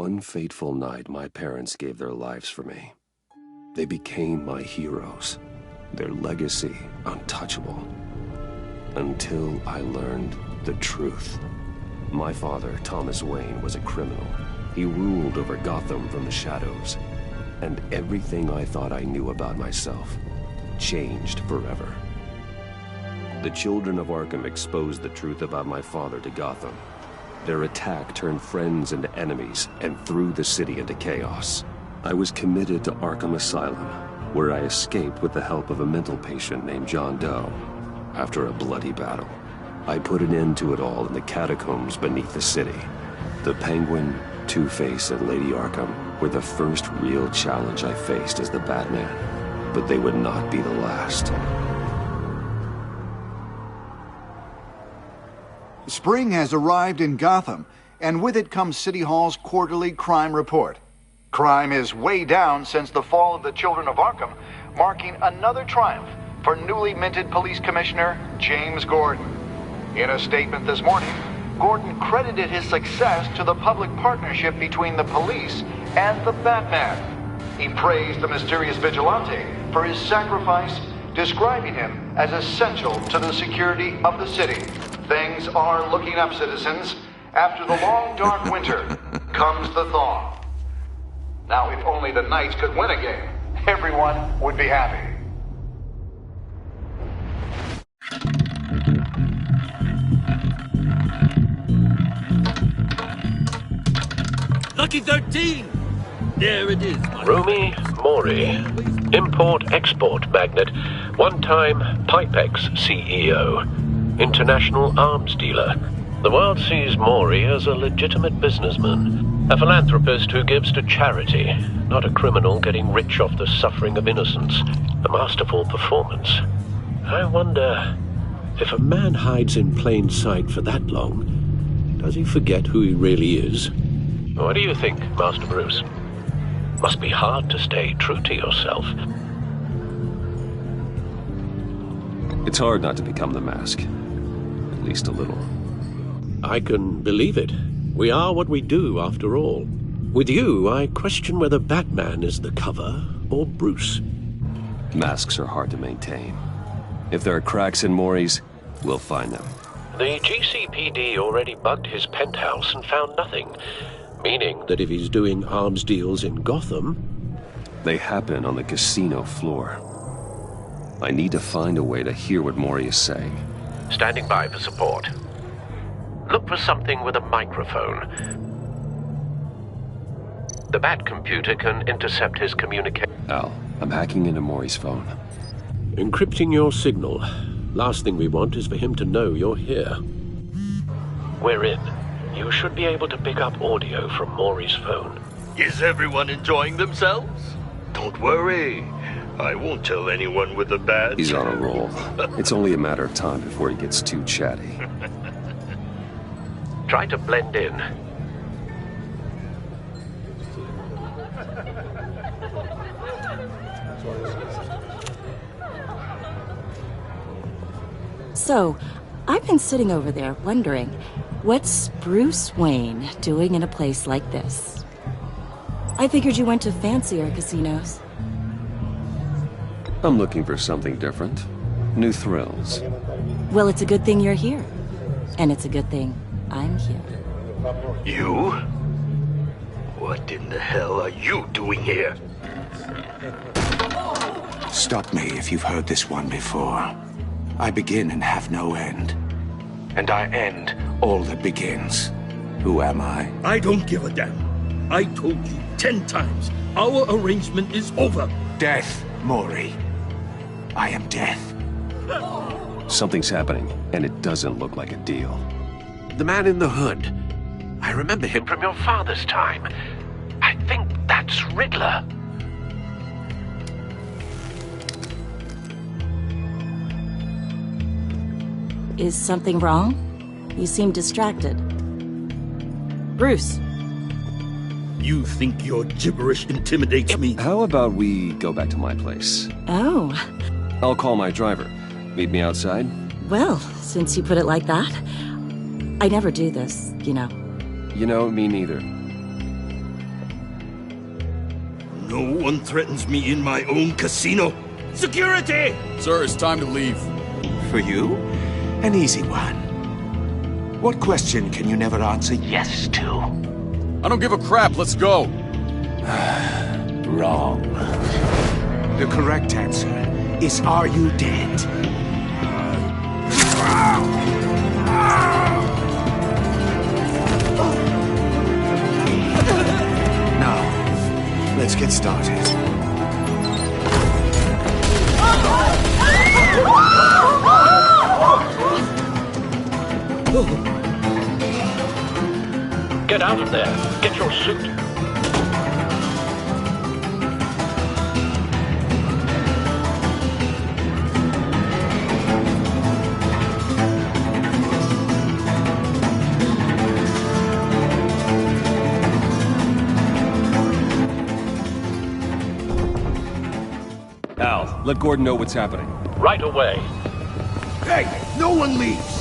one fateful night, my parents gave their lives for me. They became my heroes, their legacy untouchable. Until I learned the truth. My father, Thomas Wayne, was a criminal. He ruled over Gotham from the shadows. And everything I thought I knew about myself changed forever. The children of Arkham exposed the truth about my father to Gotham. Their attack turned friends into enemies and threw the city into chaos. I was committed to Arkham Asylum, where I escaped with the help of a mental patient named John Doe. After a bloody battle, I put an end to it all in the catacombs beneath the city. The Penguin, Two-Face, and Lady Arkham were the first real challenge I faced as the Batman, but they would not be the last. Spring has arrived in Gotham, and with it comes City Hall's quarterly crime report. Crime is way down since the fall of the Children of Arkham, marking another triumph for newly minted Police Commissioner James Gordon. In a statement this morning, Gordon credited his success to the public partnership between the police and the Batman. He praised the mysterious vigilante for his sacrifice, describing him as essential to the security of the city. Things are looking up, citizens. After the long, dark winter comes the thaw. Now, if only the Knights could win a game, everyone would be happy. Lucky 13! There it is. Rumi Mori, import-export magnate, one-time Pipex CEO, international arms dealer. The world sees Mori as a legitimate businessman, a philanthropist who gives to charity, not a criminal getting rich off the suffering of innocence. A masterful performance. I wonder, if a man hides in plain sight for that long, does he forget who he really is? What do you think, Master Bruce? Must be hard to stay true to yourself. It's hard not to become the mask. At least a little. I can believe it. We are what we do, after all. With you, I question whether Batman is the cover or Bruce. Masks are hard to maintain. If there are cracks in Mori's, we'll find them. The GCPD already bugged his penthouse and found nothing. Meaning that if he's doing arms deals in Gotham... They happen on the casino floor. I need to find a way to hear what Mori is saying. Standing by for support. Look for something with a microphone. The Bat computer can intercept his communication. Al, I'm hacking into Mori's phone. Encrypting your signal. Last thing we want is for him to know you're here. We're in. You should be able to pick up audio from Mori's phone. Is everyone enjoying themselves? Don't worry. I won't tell anyone with the badge. He's on a roll. It's only a matter of time before he gets too chatty. Try to blend in. So, I've been sitting over there wondering, what's Bruce Wayne doing in a place like this? I figured you went to fancier casinos. I'm looking for something different. New thrills. Well, it's a good thing you're here. And it's a good thing I'm here. You? What in the hell are you doing here? Stop me if you've heard this one before. I begin and have no end. And I end all that begins. Who am I? I don't give a damn. I told you 10 times. Our arrangement is over. Death, Mori. I am death. Something's happening, and it doesn't look like a deal. The man in the hood. I remember him from your father's time. I think that's Riddler. Is something wrong? You seem distracted. Bruce. You think your gibberish intimidates me? How about we go back to my place? Oh. I'll call my driver. Meet me outside? Well, since you put it like that, I never do this, you know. You know, me neither. No one threatens me in my own casino. Security! Sir, it's time to leave. For you, an easy one. What question can you never answer yes to? I don't give a crap, let's go. Wrong. The correct answer is, are you dead? Now, let's get started. Get out of there. Get your suit. Al, let Gordon know what's happening. Right away. Hey, no one leaves!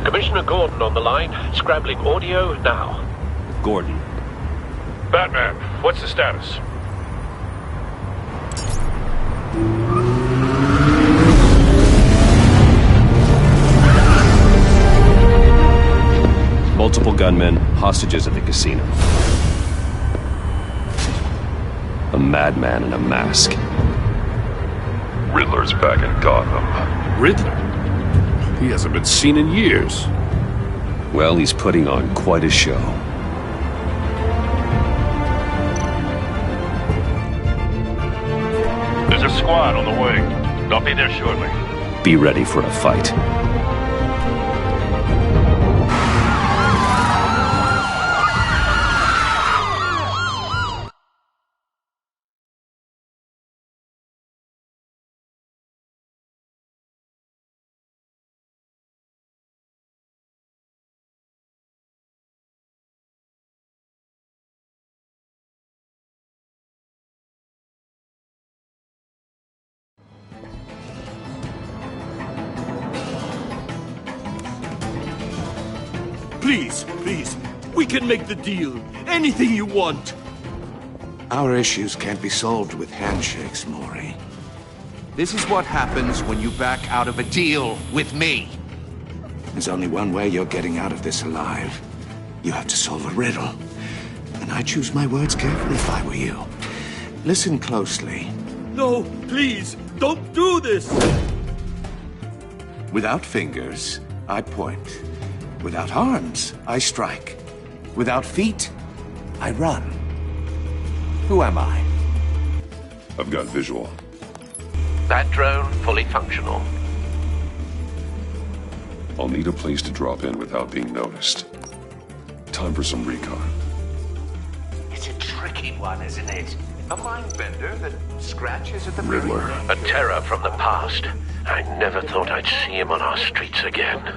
Commissioner Gordon on the line. Scrabbling audio now. Gordon. Batman, what's the status? Multiple gunmen, hostages at the casino. A madman in a mask. Riddler's back in Gotham. Riddler? He hasn't been seen in years. Well, he's putting on quite a show. There's a squad on the way. They'll be there shortly. Be ready for a fight. Please, please, we can make the deal. Anything you want. Our issues can't be solved with handshakes, Maury. This is what happens when you back out of a deal with me. There's only one way you're getting out of this alive. You have to solve a riddle. And I choose my words carefully if I were you. Listen closely. No, please, don't do this! Without fingers, I point. Without arms, I strike. Without feet, I run. Who am I? I've got visual. That drone fully functional. I'll need a place to drop in without being noticed. Time for some recon. It's a tricky one, isn't it? A mind bender that scratches at the Riddler. A terror from the past. I never thought I'd see him on our streets again.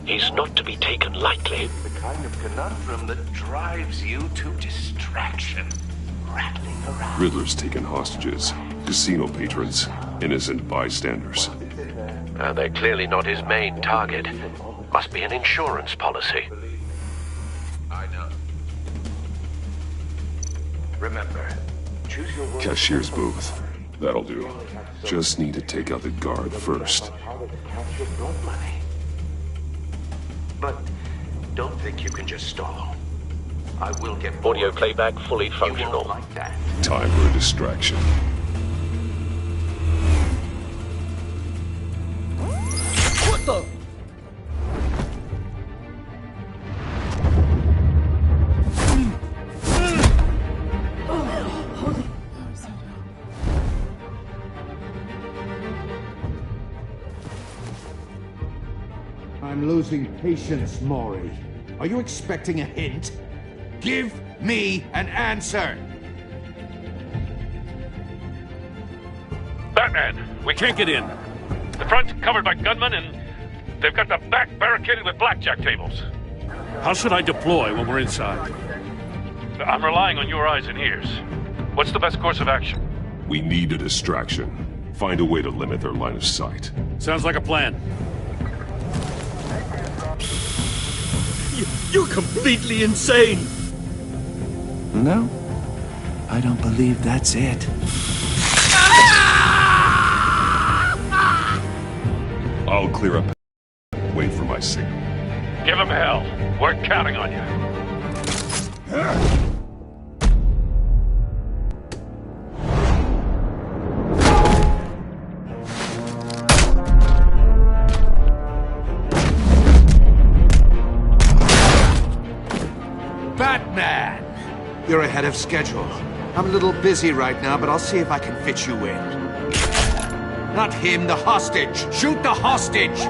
He's not to be taken lightly. The kind of conundrum that drives you to distraction. Rattling around. Riddler's taken hostages. Casino patrons. Innocent bystanders. They're clearly not his main target. Must be an insurance policy. I know. Remember, choose your words. Cashier's booth. That'll do. Just need to take out the guard first. How to capture blood money. But don't think you can just stall. I will get more. Audio playback fully You functional. won't like that. Time for a distraction. What the? I'm losing patience, Maury. Are you expecting a hint? Give me an answer! Batman, we can't get in. The front's covered by gunmen, and they've got the back barricaded with blackjack tables. How should I deploy when we're inside? I'm relying on your eyes and ears. What's the best course of action? We need a distraction. Find a way to limit their line of sight. Sounds like a plan. You're completely insane! No, I don't believe that's it. I'll clear up. Wait for my signal. Give him hell. We're counting on you. Batman! You're ahead of schedule. I'm a little busy right now, but I'll see if I can fit you in. Not him, the hostage! Shoot the hostage!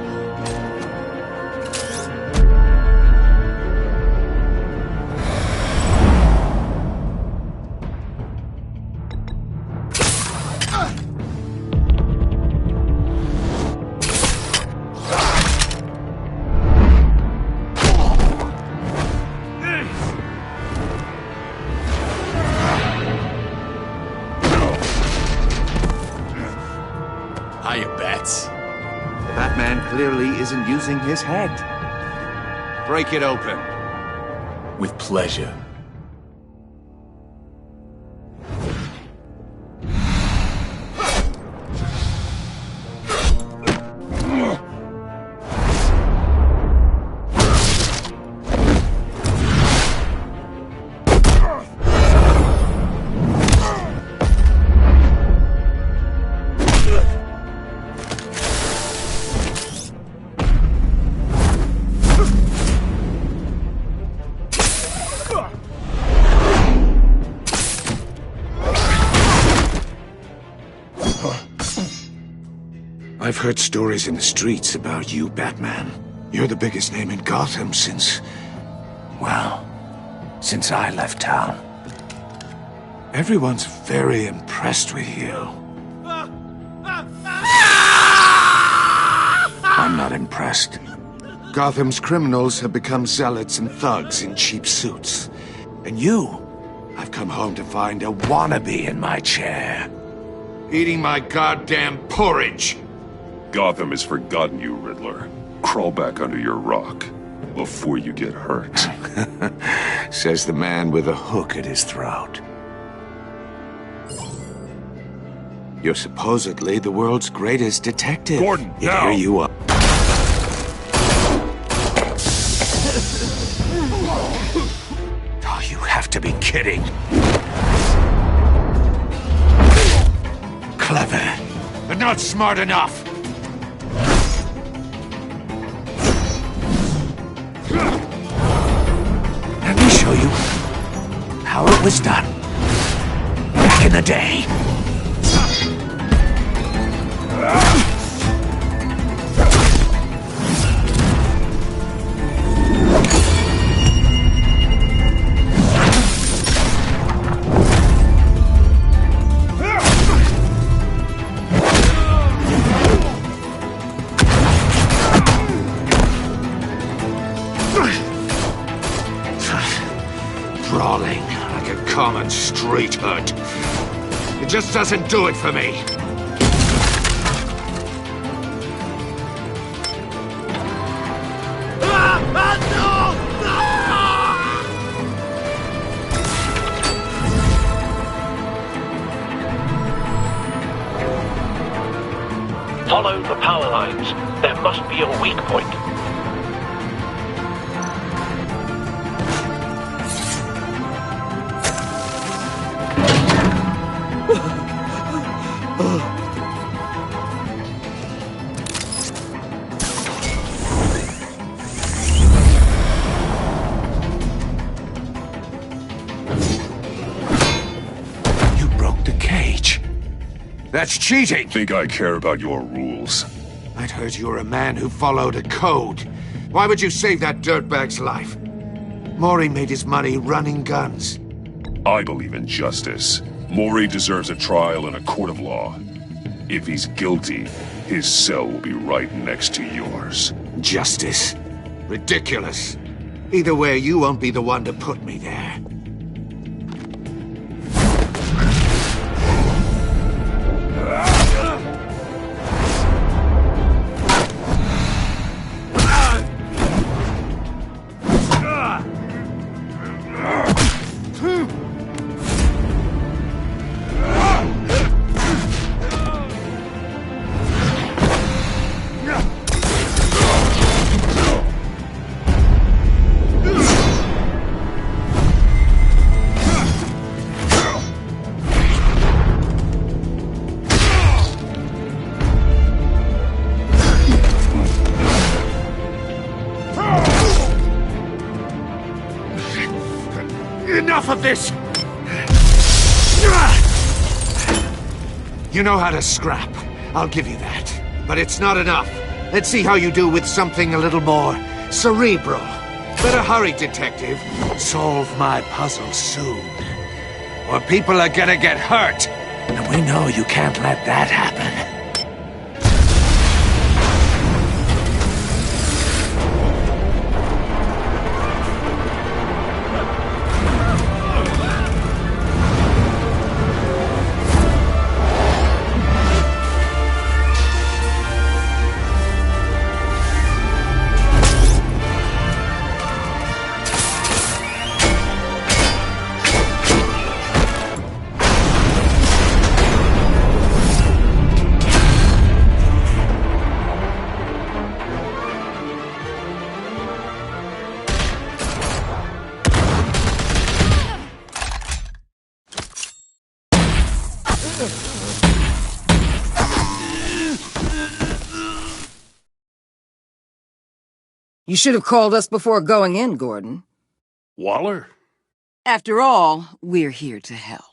Hiya, Bats. Batman clearly isn't using his head. Break it open. With pleasure. I've heard stories in the streets about you, Batman. You're the biggest name in Gotham since... well, since I left town. Everyone's very impressed with you. I'm not impressed. Gotham's criminals have become zealots and thugs in cheap suits. And you, I've come home to find a wannabe in my chair. Eating my goddamn porridge. Gotham has forgotten you, Riddler. Crawl back under your rock before you get hurt. Says the man with a hook at his throat. You're supposedly the world's greatest detective. Gordon, Yet now! here you are. Oh, you have to be kidding. Clever, but not smart enough. Let me show you how it was done back in the day. Brawling like a common street hood. It just doesn't do it for me. Follow the power lines. There must be a weak point. You broke the cage. That's cheating! Think I care about your rules? I'd heard you were a man who followed a code. Why would you save that dirtbag's life? Maury made his money running guns. I believe in justice. Maury deserves a trial in a court of law. If he's guilty, his cell will be right next to yours. Justice? Ridiculous. Either way, you won't be the one to put me there. Enough of this! You know how to scrap. I'll give you that. But it's not enough. Let's see how you do with something a little more cerebral. Better hurry, detective. Solve my puzzle soon. Or people are gonna get hurt. And we know you can't let that happen. You should have called us before going in, Gordon. Waller? After all, we're here to help.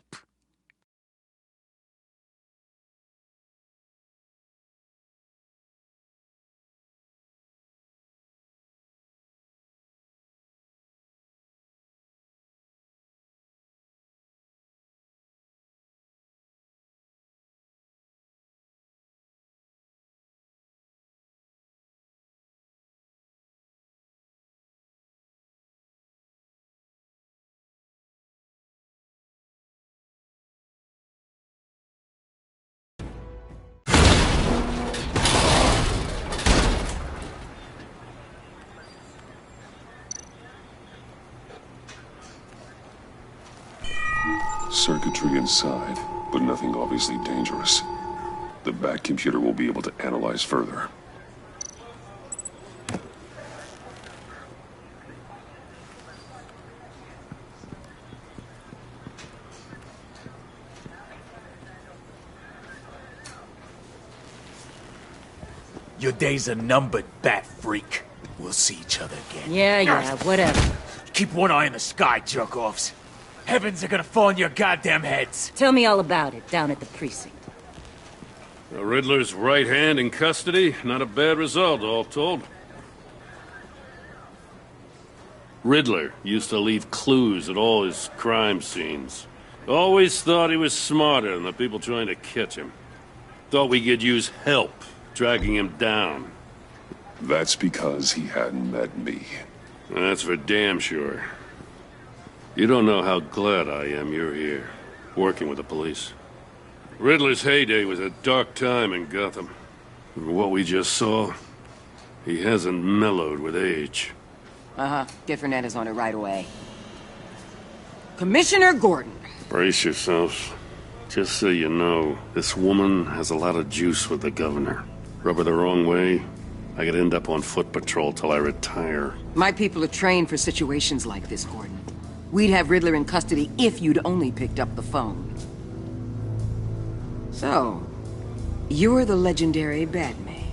Circuitry inside, but nothing obviously dangerous. The back computer will be able to analyze further. Your days are numbered, bat freak. We'll see each other again. Yeah, whatever. Keep one eye in the sky, jerk-offs. Heavens are gonna fall on your goddamn heads. Tell me all about it down at the precinct. The Riddler's right hand in custody. Not a bad result, all told. Riddler used to leave clues at all his crime scenes. Always thought he was smarter than the people trying to catch him. Thought we could use help dragging him down. That's because he hadn't met me. That's for damn sure. You don't know how glad I am you're here, working with the police. Riddler's heyday was a dark time in Gotham. And what we just saw, he hasn't mellowed with age. Get Fernandez on it right away. Commissioner Gordon. Brace yourselves. Just so you know, this woman has a lot of juice with the governor. Rub her the wrong way, I could end up on foot patrol till I retire. My people are trained for situations like this, Gordon. We'd have Riddler in custody if you'd only picked up the phone. So, you're the legendary Batman.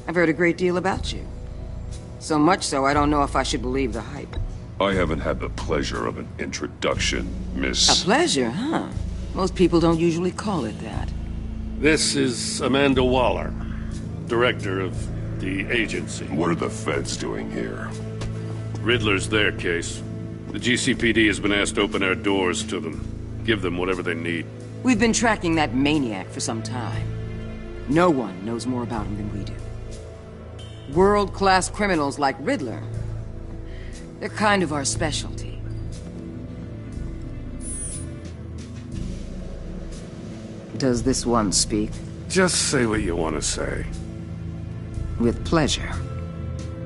I've heard a great deal about you. So much so, I don't know if I should believe the hype. I haven't had the pleasure of an introduction, Miss... A pleasure, huh? Most people don't usually call it that. This is Amanda Waller, director of the agency. What are the feds doing here? Riddler's their case. The GCPD has been asked to open our doors to them. Give them whatever they need. We've been tracking that maniac for some time. No one knows more about him than we do. World-class criminals like Riddler, they're kind of our specialty. Does this one speak? Just say what you want to say. With pleasure.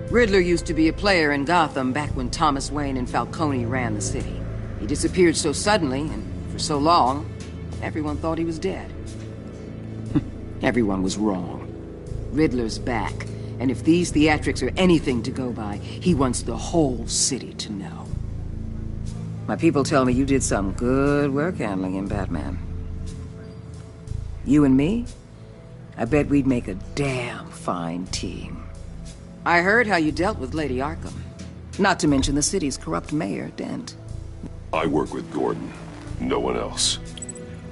Riddler used to be a player in Gotham back when Thomas Wayne and Falcone ran the city. He disappeared so suddenly and for so long, everyone thought he was dead. Everyone was wrong. Riddler's back, and if these theatrics are anything to go by, he wants the whole city to know. My people tell me you did some good work handling him, Batman. You and me? I bet we'd make a damn fine team. I heard how you dealt with Lady Arkham. Not to mention the city's corrupt mayor, Dent. I work with Gordon. No one else.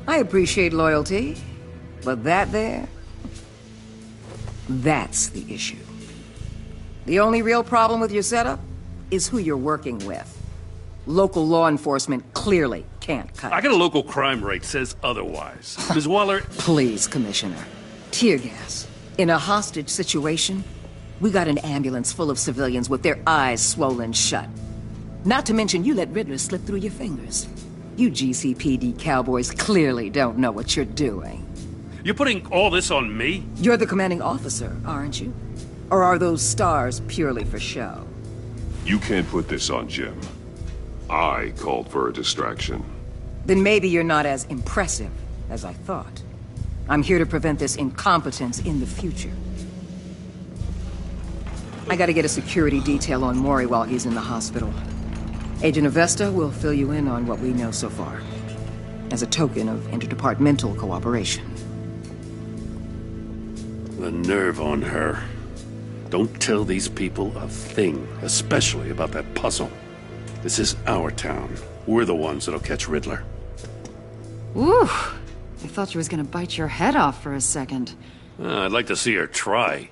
I appreciate loyalty, but that there... that's the issue. The only real problem with your setup is who you're working with. Local law enforcement clearly can't cut it. I got a local crime rate says otherwise. Ms. Waller... Please, Commissioner. Tear gas. In a hostage situation, we got an ambulance full of civilians with their eyes swollen shut. Not to mention you let Riddler slip through your fingers. You GCPD cowboys clearly don't know what you're doing. You're putting all this on me? You're the commanding officer, aren't you? Or are those stars purely for show? You can't put this on Jim. I called for a distraction. Then maybe you're not as impressive as I thought. I'm here to prevent this incompetence in the future. I gotta get a security detail on Mori while he's in the hospital. Agent Avesta will fill you in on what we know so far, as a token of interdepartmental cooperation. The nerve on her. Don't tell these people a thing, especially about that puzzle. This is our town. We're the ones that'll catch Riddler. Woo! I thought she was gonna bite your head off for a second. I'd like to see her try.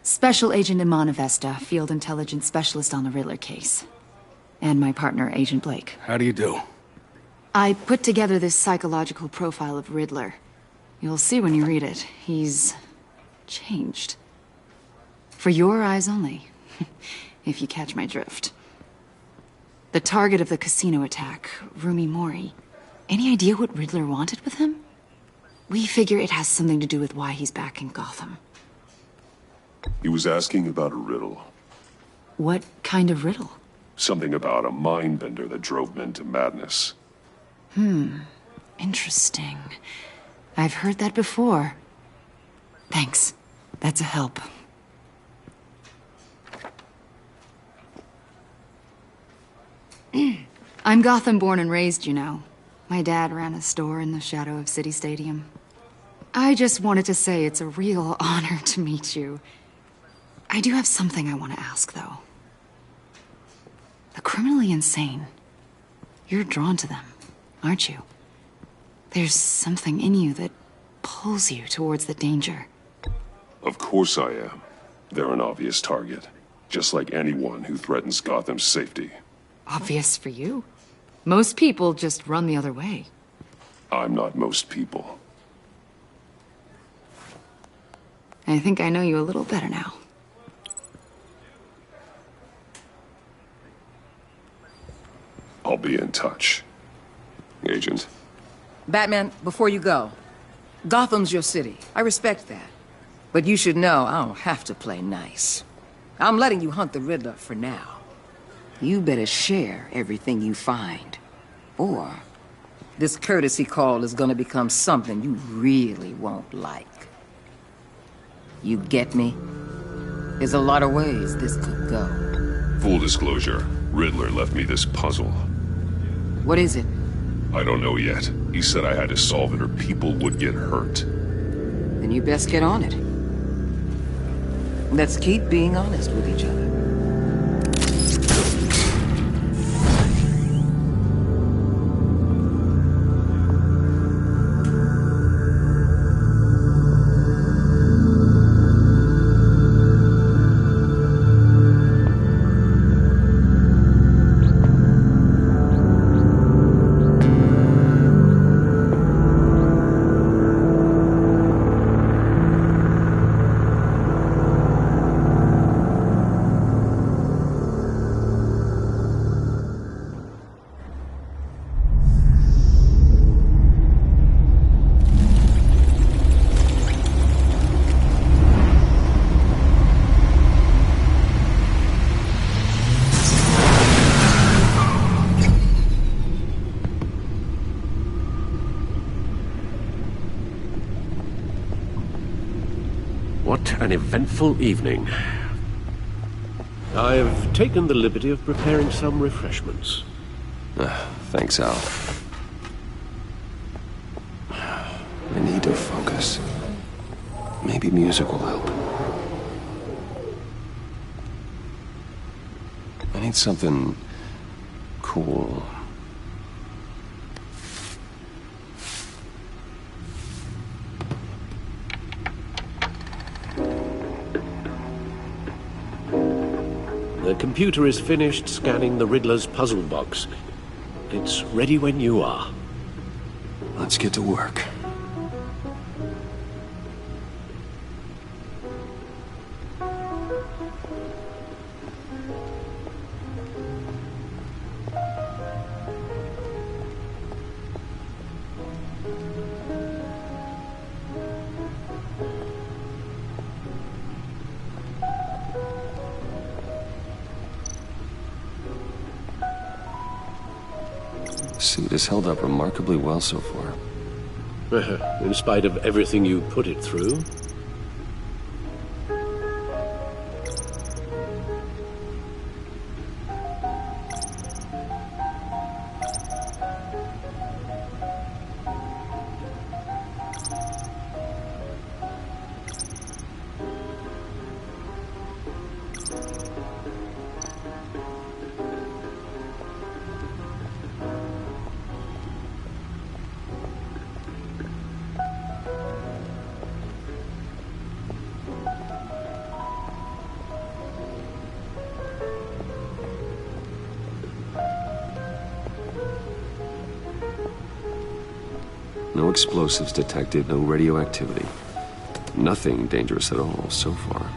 Special Agent Iman Avesta, Field Intelligence Specialist on the Riddler case. And my partner, Agent Blake. How do you do? I put together this psychological profile of Riddler. You'll see when you read it. He's... changed. For your eyes only, if you catch my drift. The target of the casino attack, Rumi Mori. Any idea what Riddler wanted with him? We figure it has something to do with why he's back in Gotham. He was asking about a riddle. What kind of riddle? Something about a mind bender that drove men to madness. Interesting. I've heard that before. Thanks. That's a help. I'm Gotham born and raised, you know. My dad ran a store in the shadow of City Stadium. I just wanted to say it's a real honor to meet you. I do have something I want to ask, though. The criminally insane. You're drawn to them, aren't you? There's something in you that pulls you towards the danger. Of course I am. They're an obvious target. Just like anyone who threatens Gotham's safety. Obvious for you. Most people just run the other way. I'm not most people. I think I know you a little better now. I'll be in touch. Agent. Batman, before you go, Gotham's your city. I respect that. But you should know I don't have to play nice. I'm letting you hunt the Riddler for now. You better share everything you find. Or this courtesy call is gonna become something you really won't like. You get me? There's a lot of ways this could go. Full disclosure, Riddler left me this puzzle. What is it? I don't know yet. He said I had to solve it or people would get hurt. Then you best get on it. Let's keep being honest with each other. an eventful evening. I've taken the liberty of preparing some refreshments. Thanks, Al. I need to focus. Maybe music will help. I need something cool. The computer is finished scanning the Riddler's puzzle box. It's ready when you are. Let's get to work. The suit has held up remarkably well so far. In spite of everything you put it through. No explosives detected, no radioactivity. Nothing dangerous at all so far.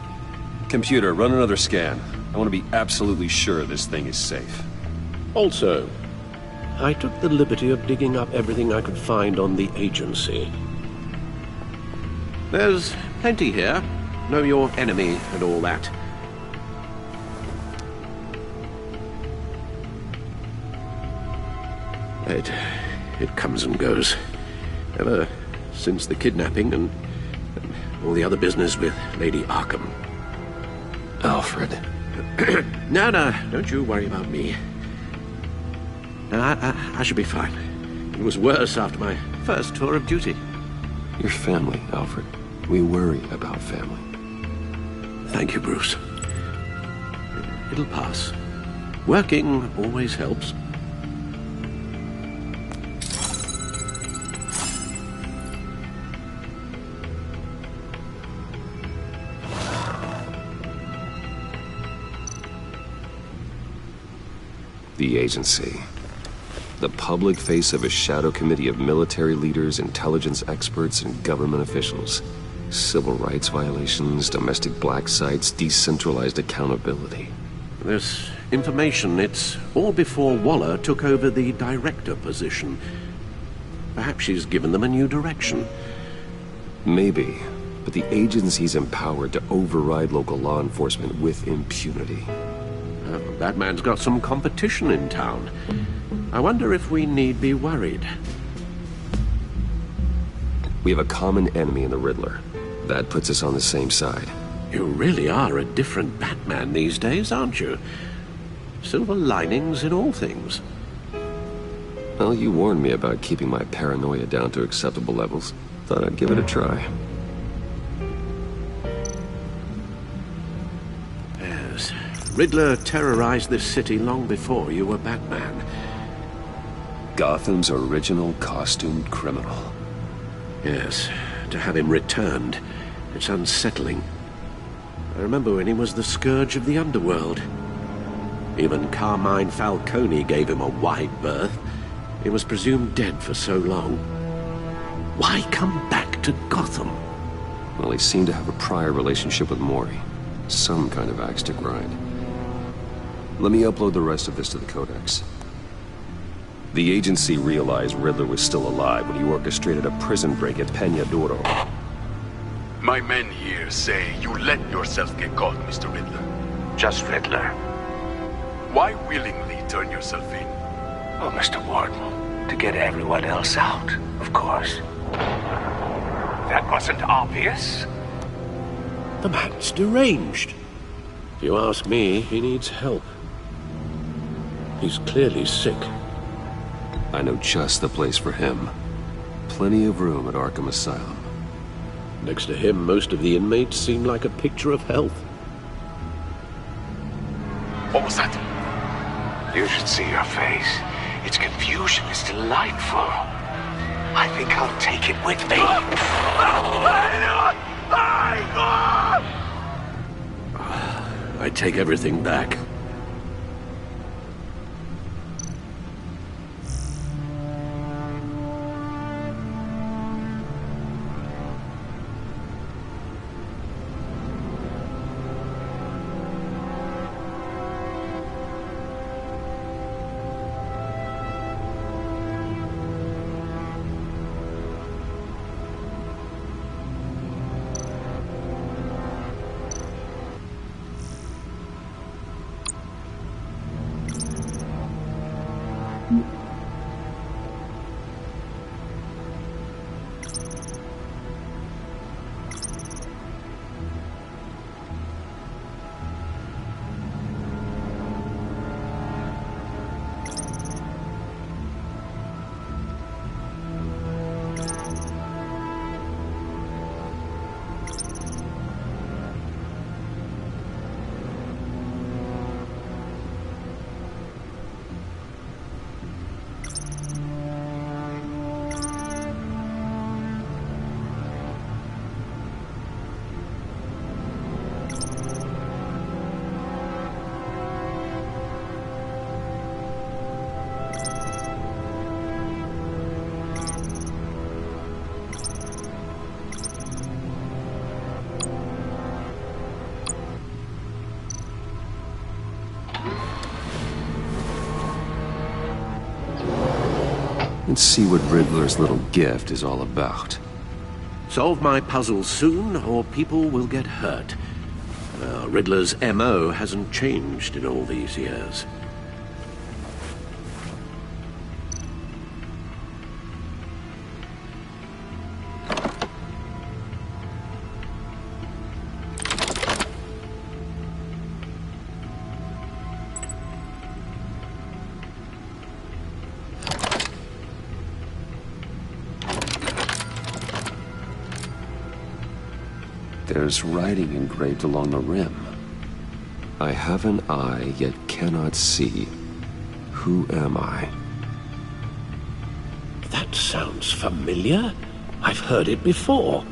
Computer, run another scan. I want to be absolutely sure this thing is safe. Also, I took the liberty of digging up everything I could find on the agency. There's plenty here. Know your enemy and all that. It comes and goes. Ever since the kidnapping and all the other business with Lady Arkham. Alfred. No, don't you worry about me. No, I should be fine. It was worse after my first tour of duty. Your family, Alfred. We worry about family. Thank you, Bruce. It'll pass. Working always helps. The agency. The public face of a shadow committee of military leaders, intelligence experts, and government officials. Civil rights violations, domestic black sites, decentralized accountability. This information, it's all before Waller took over the director position. Perhaps she's given them a new direction. Maybe, but the agency's empowered to override local law enforcement with impunity. Batman's got some competition in town. I wonder if we need be worried. We have a common enemy in the Riddler. That puts us on the same side. You really are a different Batman these days, aren't you? Silver linings in all things. Well, you warned me about keeping my paranoia down to acceptable levels. Thought I'd give it a try. Yes. Riddler terrorized this city long before you were Batman. Gotham's original costumed criminal. Yes. To have him returned, it's unsettling. I remember when he was the scourge of the underworld. Even Carmine Falcone gave him a wide berth. He was presumed dead for so long. Why come back to Gotham? Well, he seemed to have a prior relationship with Mori. Some kind of axe to grind. Let me upload the rest of this to the Codex. The agency realized Riddler was still alive when he orchestrated a prison break at Peña Duro. My men here say you let yourself get caught, Mr. Riddler. Just Riddler. Why willingly turn yourself in? Oh, Mr. Warden, to get everyone else out, of course. That wasn't obvious. The man's deranged. If you ask me, he needs help. He's clearly sick. I know just the place for him. Plenty of room at Arkham Asylum. Next to him, most of the inmates seem like a picture of health. What was that? You should see your face. Its confusion is delightful. I think I'll take it with me. I take everything back. Let's see what Riddler's little gift is all about. Solve my puzzle soon, or people will get hurt. Riddler's M.O. hasn't changed in all these years. There's writing engraved along the rim. I have an eye, yet cannot see. Who am I? That sounds familiar. I've heard it before.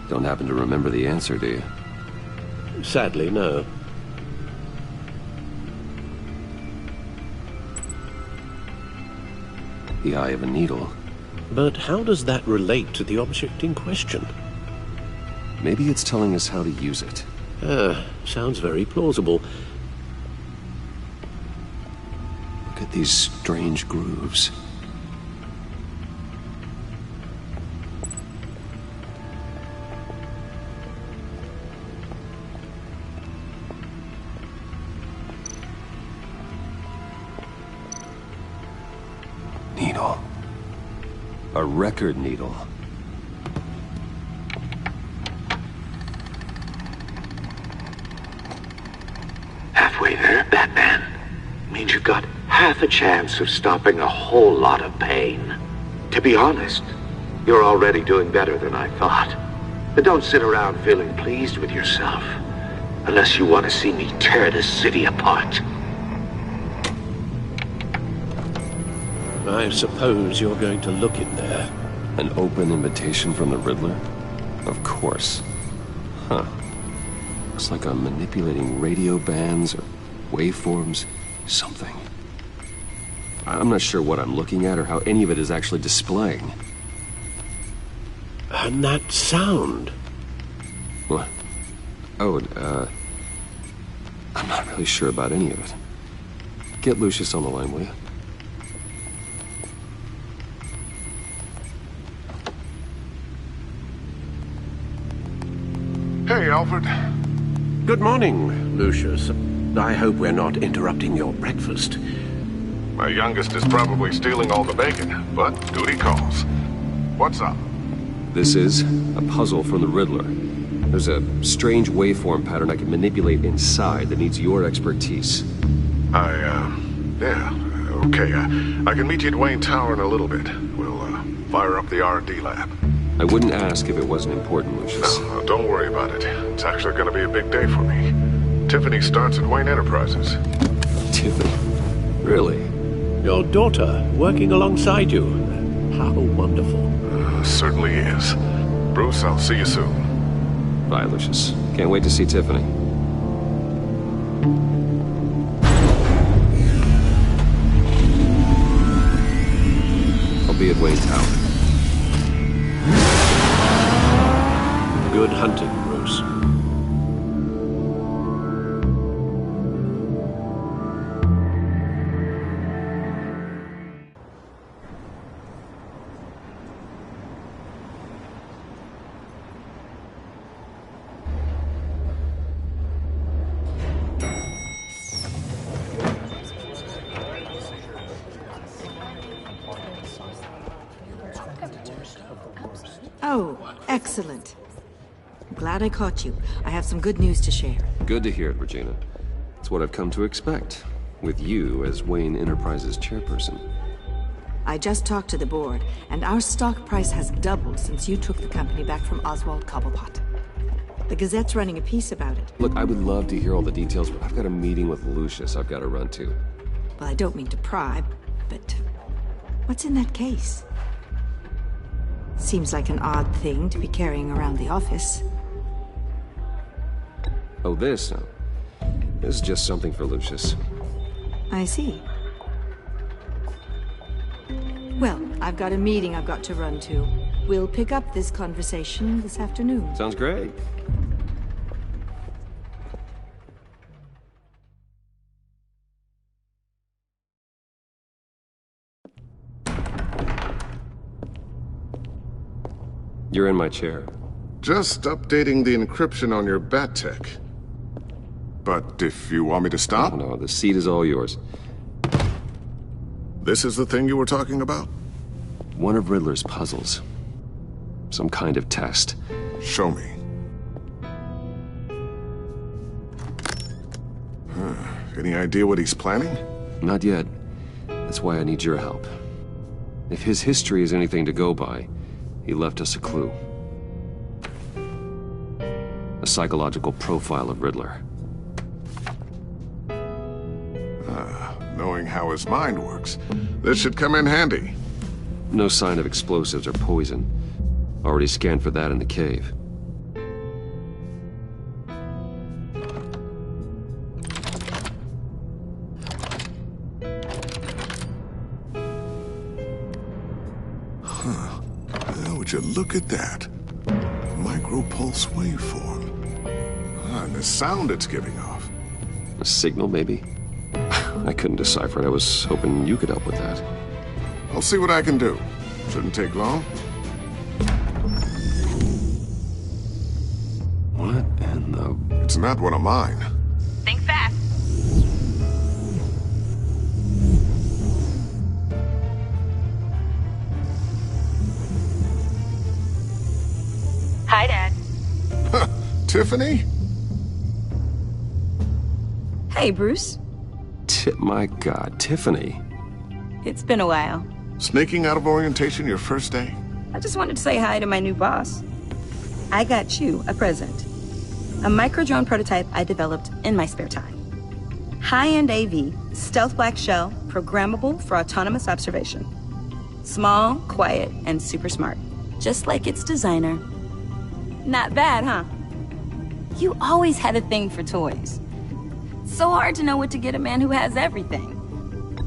Don't happen to remember the answer, do you? Sadly, no. The eye of a needle. But how does that relate to the object in question? Maybe it's telling us how to use it. Sounds very plausible. Look at these strange grooves. Needle. A record needle. Halfway there, Batman. Means you've got half a chance of stopping a whole lot of pain. To be honest, you're already doing better than I thought. But don't sit around feeling pleased with yourself. Unless you want to see me tear this city apart. I suppose you're going to look in there. An open invitation from the Riddler? Of course. Huh. Looks like I'm manipulating radio bands or waveforms, something. I'm not sure what I'm looking at or how any of it is actually displaying. And that sound? What? Oh, I'm not really sure about any of it. Get Lucius on the line, will you? Hey, Alfred. Good morning, Lucius. I hope we're not interrupting your breakfast. My youngest is probably stealing all the bacon, but duty calls. What's up? This is a puzzle from the Riddler. There's a strange waveform pattern I can manipulate inside that needs your expertise. Yeah, okay. I can meet you at Wayne Tower in a little bit. We'll, fire up the R&D lab. I wouldn't ask if it wasn't important, Lucius. No, don't worry about it. It's actually gonna be a big day for me. Tiffany starts at Wayne Enterprises. Tiffany? Really? Your daughter working alongside you. How wonderful. Certainly is. Bruce, I'll see you soon. Bye, Lucius. Can't wait to see Tiffany. I'll be at Wayne Tower. Good hunting, Bruce. Oh, excellent. I'm glad I caught you. I have some good news to share. Good to hear it, Regina. It's what I've come to expect, with you as Wayne Enterprises chairperson. I just talked to the board, and our stock price has doubled since you took the company back from Oswald Cobblepot. The Gazette's running a piece about it. Look, I would love to hear all the details, but I've got a meeting with Lucius I've got to run to. Well, I don't mean to pry, but what's in that case? Seems like an odd thing to be carrying around the office. Oh, this? No. This is just something for Lucius. I see. Well, I've got a meeting I've got to run to. We'll pick up this conversation this afternoon. Sounds great. You're in my chair. Just updating the encryption on your bat tech. But if you want me to stop? No, the seat is all yours. This is the thing you were talking about? One of Riddler's puzzles. Some kind of test. Show me. Any idea what he's planning? Not yet. That's why I need your help. If his history is anything to go by, he left us a clue. A psychological profile of Riddler. Knowing how his mind works, this should come in handy. No sign of explosives or poison. Already scanned for that in the cave. Would you look at that? Micropulse waveform. And the sound it's giving off. A signal, maybe? I couldn't decipher it. I was hoping you could help with that. I'll see what I can do. Shouldn't take long. What in the... It's not one of mine. Think fast. Hi, Dad. Tiffany? Hey, Bruce. My God, Tiffany. It's been a while. Sneaking out of orientation your first day? I just wanted to say hi to my new boss. I got you a present. A micro-drone prototype I developed in my spare time. High-end AV, stealth black shell, programmable for autonomous observation. Small, quiet, and super smart. Just like its designer. Not bad, huh? You always had a thing for toys. So hard to know what to get a man who has everything.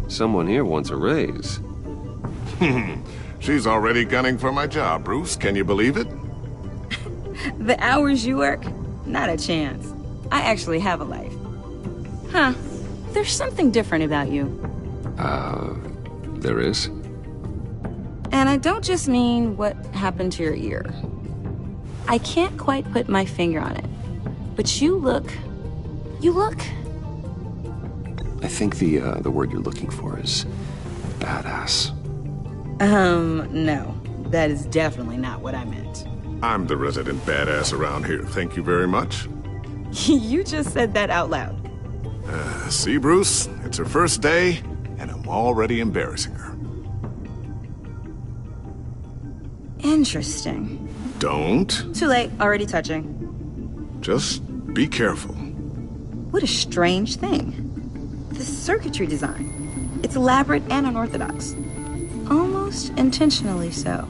Someone here wants a raise. She's already gunning for my job, Bruce. Can you believe it? The hours you work? Not a chance. I actually have a life. Huh. There's something different about you. There is? And I don't just mean what happened to your ear. I can't quite put my finger on it. But you look... I think the word you're looking for is badass. No. That is definitely not what I meant. I'm the resident badass around here. Thank you very much. You just said that out loud. See, Bruce? It's her first day, and I'm already embarrassing her. Interesting. Don't. Too late, already touching. Just be careful. What a strange thing. The circuitry design. It's elaborate and unorthodox. Almost intentionally so.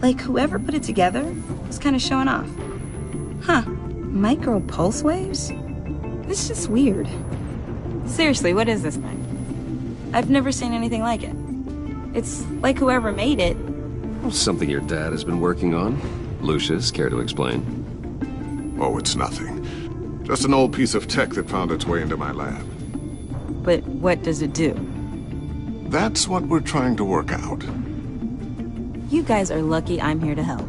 Like whoever put it together was kind of showing off. Huh. Micro pulse waves? It's just weird. Seriously, what is this thing? I've never seen anything like it. It's like whoever made it. Something your dad has been working on. Lucius, care to explain? Oh, it's nothing. Just an old piece of tech that found its way into my lab. But what does it do? That's what we're trying to work out. You guys are lucky I'm here to help.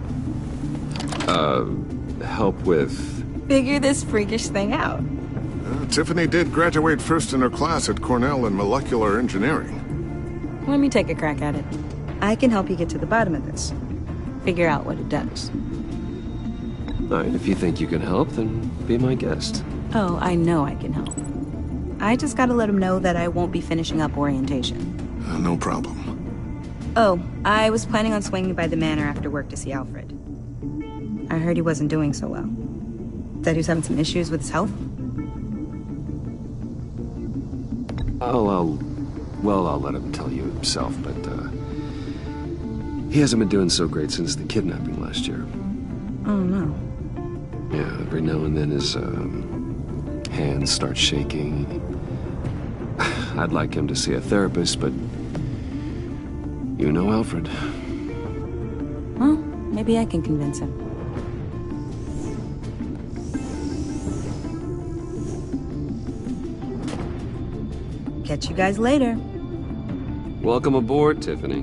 Help with... Figure this freakish thing out. Tiffany did graduate first in her class at Cornell in molecular engineering. Let me take a crack at it. I can help you get to the bottom of this. Figure out what it does. All right, if you think you can help, then be my guest. Oh, I know I can help. I just gotta let him know that I won't be finishing up orientation. No problem. Oh, I was planning on swinging by the manor after work to see Alfred. I heard he wasn't doing so well. That he was having some issues with his health? I'll let him tell you himself, but, he hasn't been doing so great since the kidnapping last year. Oh, no. Yeah, every now and then his, hands start shaking. I'd like him to see a therapist, but... You know Alfred. Well, maybe I can convince him. Catch you guys later. Welcome aboard, Tiffany.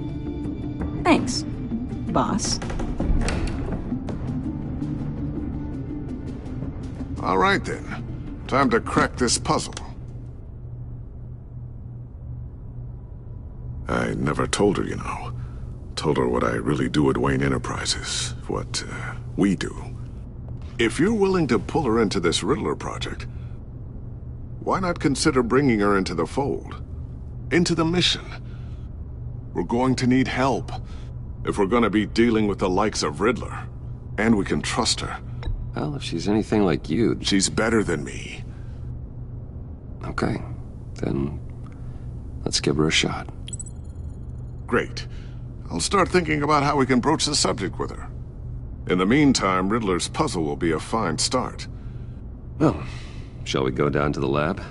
Thanks, boss. All right, then. Time to crack this puzzle. I never told her, you know. Told her what I really do at Wayne Enterprises. What, we do. If you're willing to pull her into this Riddler project, why not consider bringing her into the fold? Into the mission? We're going to need help if we're going to be dealing with the likes of Riddler. And we can trust her. Well, if she's anything like you... She's better than me. Okay. Then let's give her a shot. Great. I'll start thinking about how we can broach the subject with her. In the meantime, Riddler's puzzle will be a fine start. Well, shall we go down to the lab?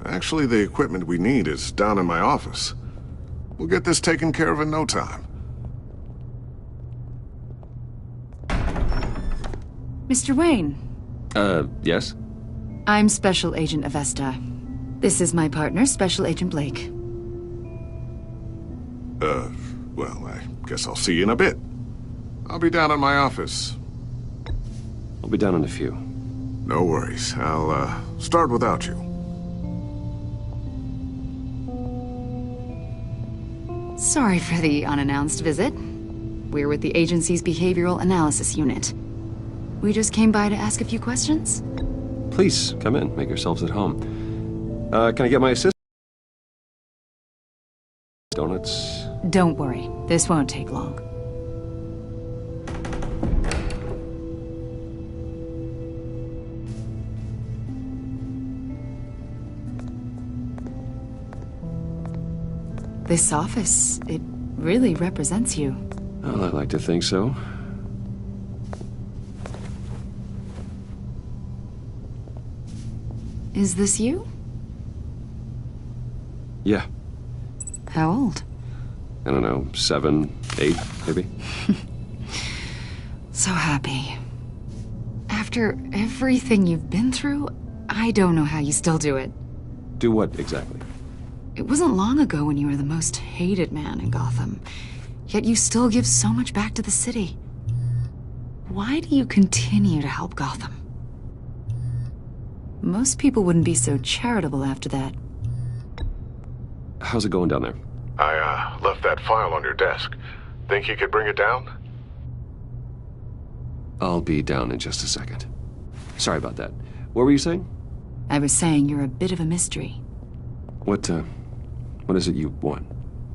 Actually, the equipment we need is down in my office. We'll get this taken care of in no time. Mr. Wayne. Yes? I'm Special Agent Avesta. This is my partner, Special Agent Blake. Well, I guess I'll see you in a bit. I'll be down in my office. I'll be down in a few. No worries. I'll, start without you. Sorry for the unannounced visit. We're with the agency's Behavioral Analysis Unit. We just came by to ask a few questions. Please, come in. Make yourselves at home. Can I get my assistant? Donuts? Don't worry. This won't take long. This office, it really represents you. Well, I like to think so. Is this you? Yeah. How old? I don't know, 7, 8, maybe? So happy. After everything you've been through, I don't know how you still do it. Do what, exactly? It wasn't long ago when you were the most hated man in Gotham. Yet you still give so much back to the city. Why do you continue to help Gotham? Most people wouldn't be so charitable after that. How's it going down there? I, left that file on your desk. Think you could bring it down? I'll be down in just a second. Sorry about that. What were you saying? I was saying you're a bit of a mystery. What is it you want?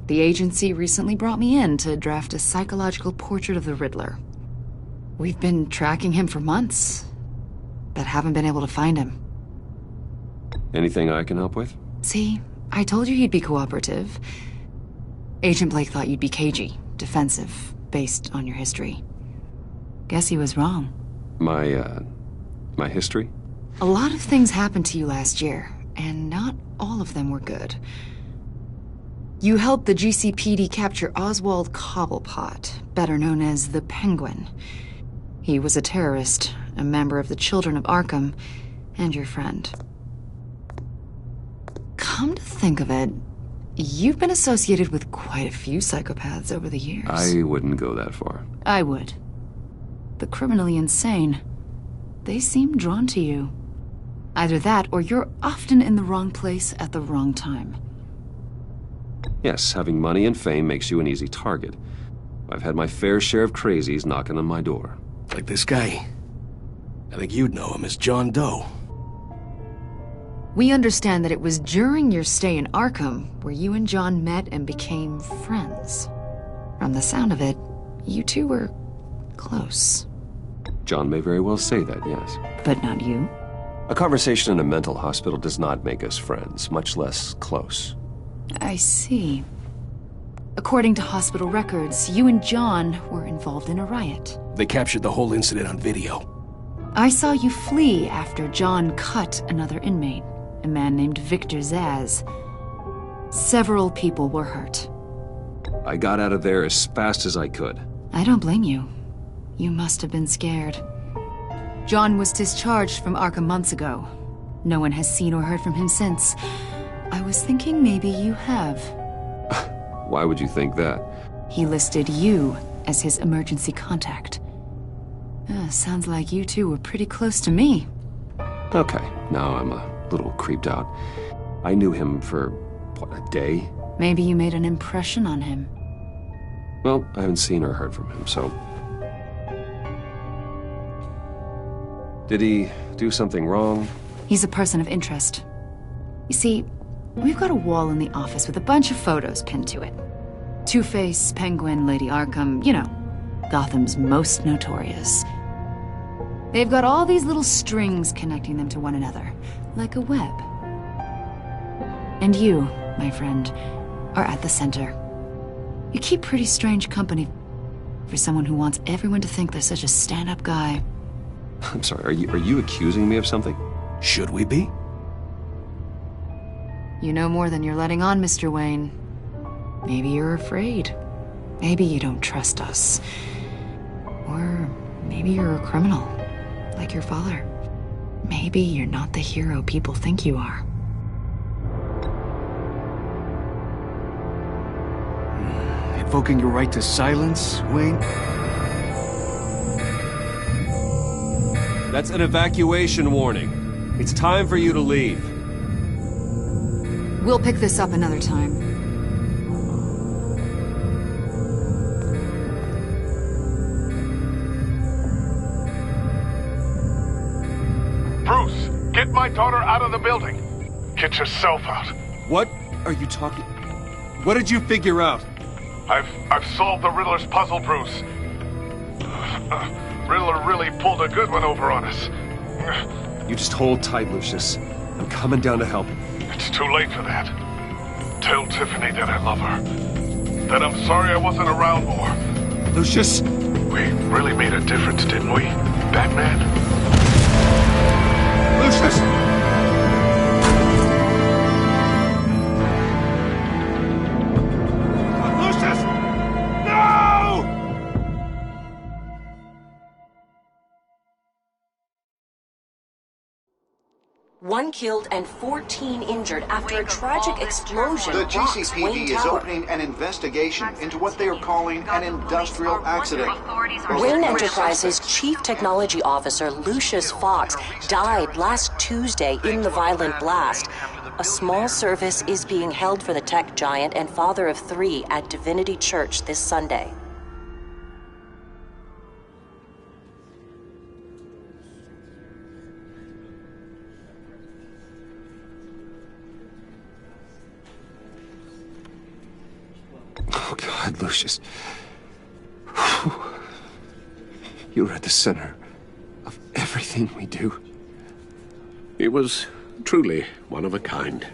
The agency recently brought me in to draft a psychological portrait of the Riddler. We've been tracking him for months, but haven't been able to find him. Anything I can help with? See, I told you he'd be cooperative. Agent Blake thought you'd be cagey, defensive, based on your history. Guess he was wrong. My history? A lot of things happened to you last year, and not all of them were good. You helped the GCPD capture Oswald Cobblepot, better known as the Penguin. He was a terrorist, a member of the Children of Arkham, and your friend. Come to think of it, you've been associated with quite a few psychopaths over the years. I wouldn't go that far. I would. The criminally insane. They seem drawn to you. Either that, or you're often in the wrong place at the wrong time. Yes, having money and fame makes you an easy target. I've had my fair share of crazies knocking on my door. Like this guy. I think you'd know him as John Doe. We understand that it was during your stay in Arkham where you and John met and became friends. From the sound of it, you two were close. John may very well say that, yes. But not you? A conversation in a mental hospital does not make us friends, much less close. I see. According to hospital records, you and John were involved in a riot. They captured the whole incident on video. I saw you flee after John cut another inmate, a man named Victor Zaz. Several people were hurt. I got out of there as fast as I could. I don't blame you. You must have been scared. John was discharged from Arkham months ago. No one has seen or heard from him since. I was thinking maybe you have. Why would you think that? He listed you as his emergency contact. Sounds like you two were pretty close to me. Okay, now I'm a little creeped out. I knew him for, what, a day? Maybe you made an impression on him. Well, I haven't seen or heard from him, so... Did he do something wrong? He's a person of interest. You see, we've got a wall in the office with a bunch of photos pinned to it. Two-Face, Penguin, Lady Arkham, you know, Gotham's most notorious. They've got all these little strings connecting them to one another, like a web. And you, my friend, are at the center. You keep pretty strange company for someone who wants everyone to think they're such a stand-up guy. I'm sorry, are you accusing me of something? Should we be? You know more than you're letting on, Mr. Wayne. Maybe you're afraid. Maybe you don't trust us. Or maybe you're a criminal, like your father. Maybe you're not the hero people think you are. Invoking your right to silence, Wayne? That's an evacuation warning. It's time for you to leave. We'll pick this up another time. Bruce, get my daughter out of the building. Get yourself out. What are you talking... What did you figure out? I've solved the Riddler's puzzle, Bruce. Riddler really pulled a good one over on us. You just hold tight, Lucius. I'm coming down to help. It's too late for that. Tell Tiffany that I love her. That I'm sorry I wasn't around more. Lucius! We really made a difference, didn't we, Batman? Lucius! Lucius! No! One killed and 14 injured after a tragic explosion. The rocks GCPD Wayne is Tower. opening an investigation into what they are calling an industrial accident. Wayne Enterprises' chief technology officer, Lucius Fox, died last Tuesday in the violent blast. A small service is being held for the tech giant and father of 3 at Divinity Church this Sunday. Oh, God, Lucius. You're at the center of everything we do. He was truly one of a kind.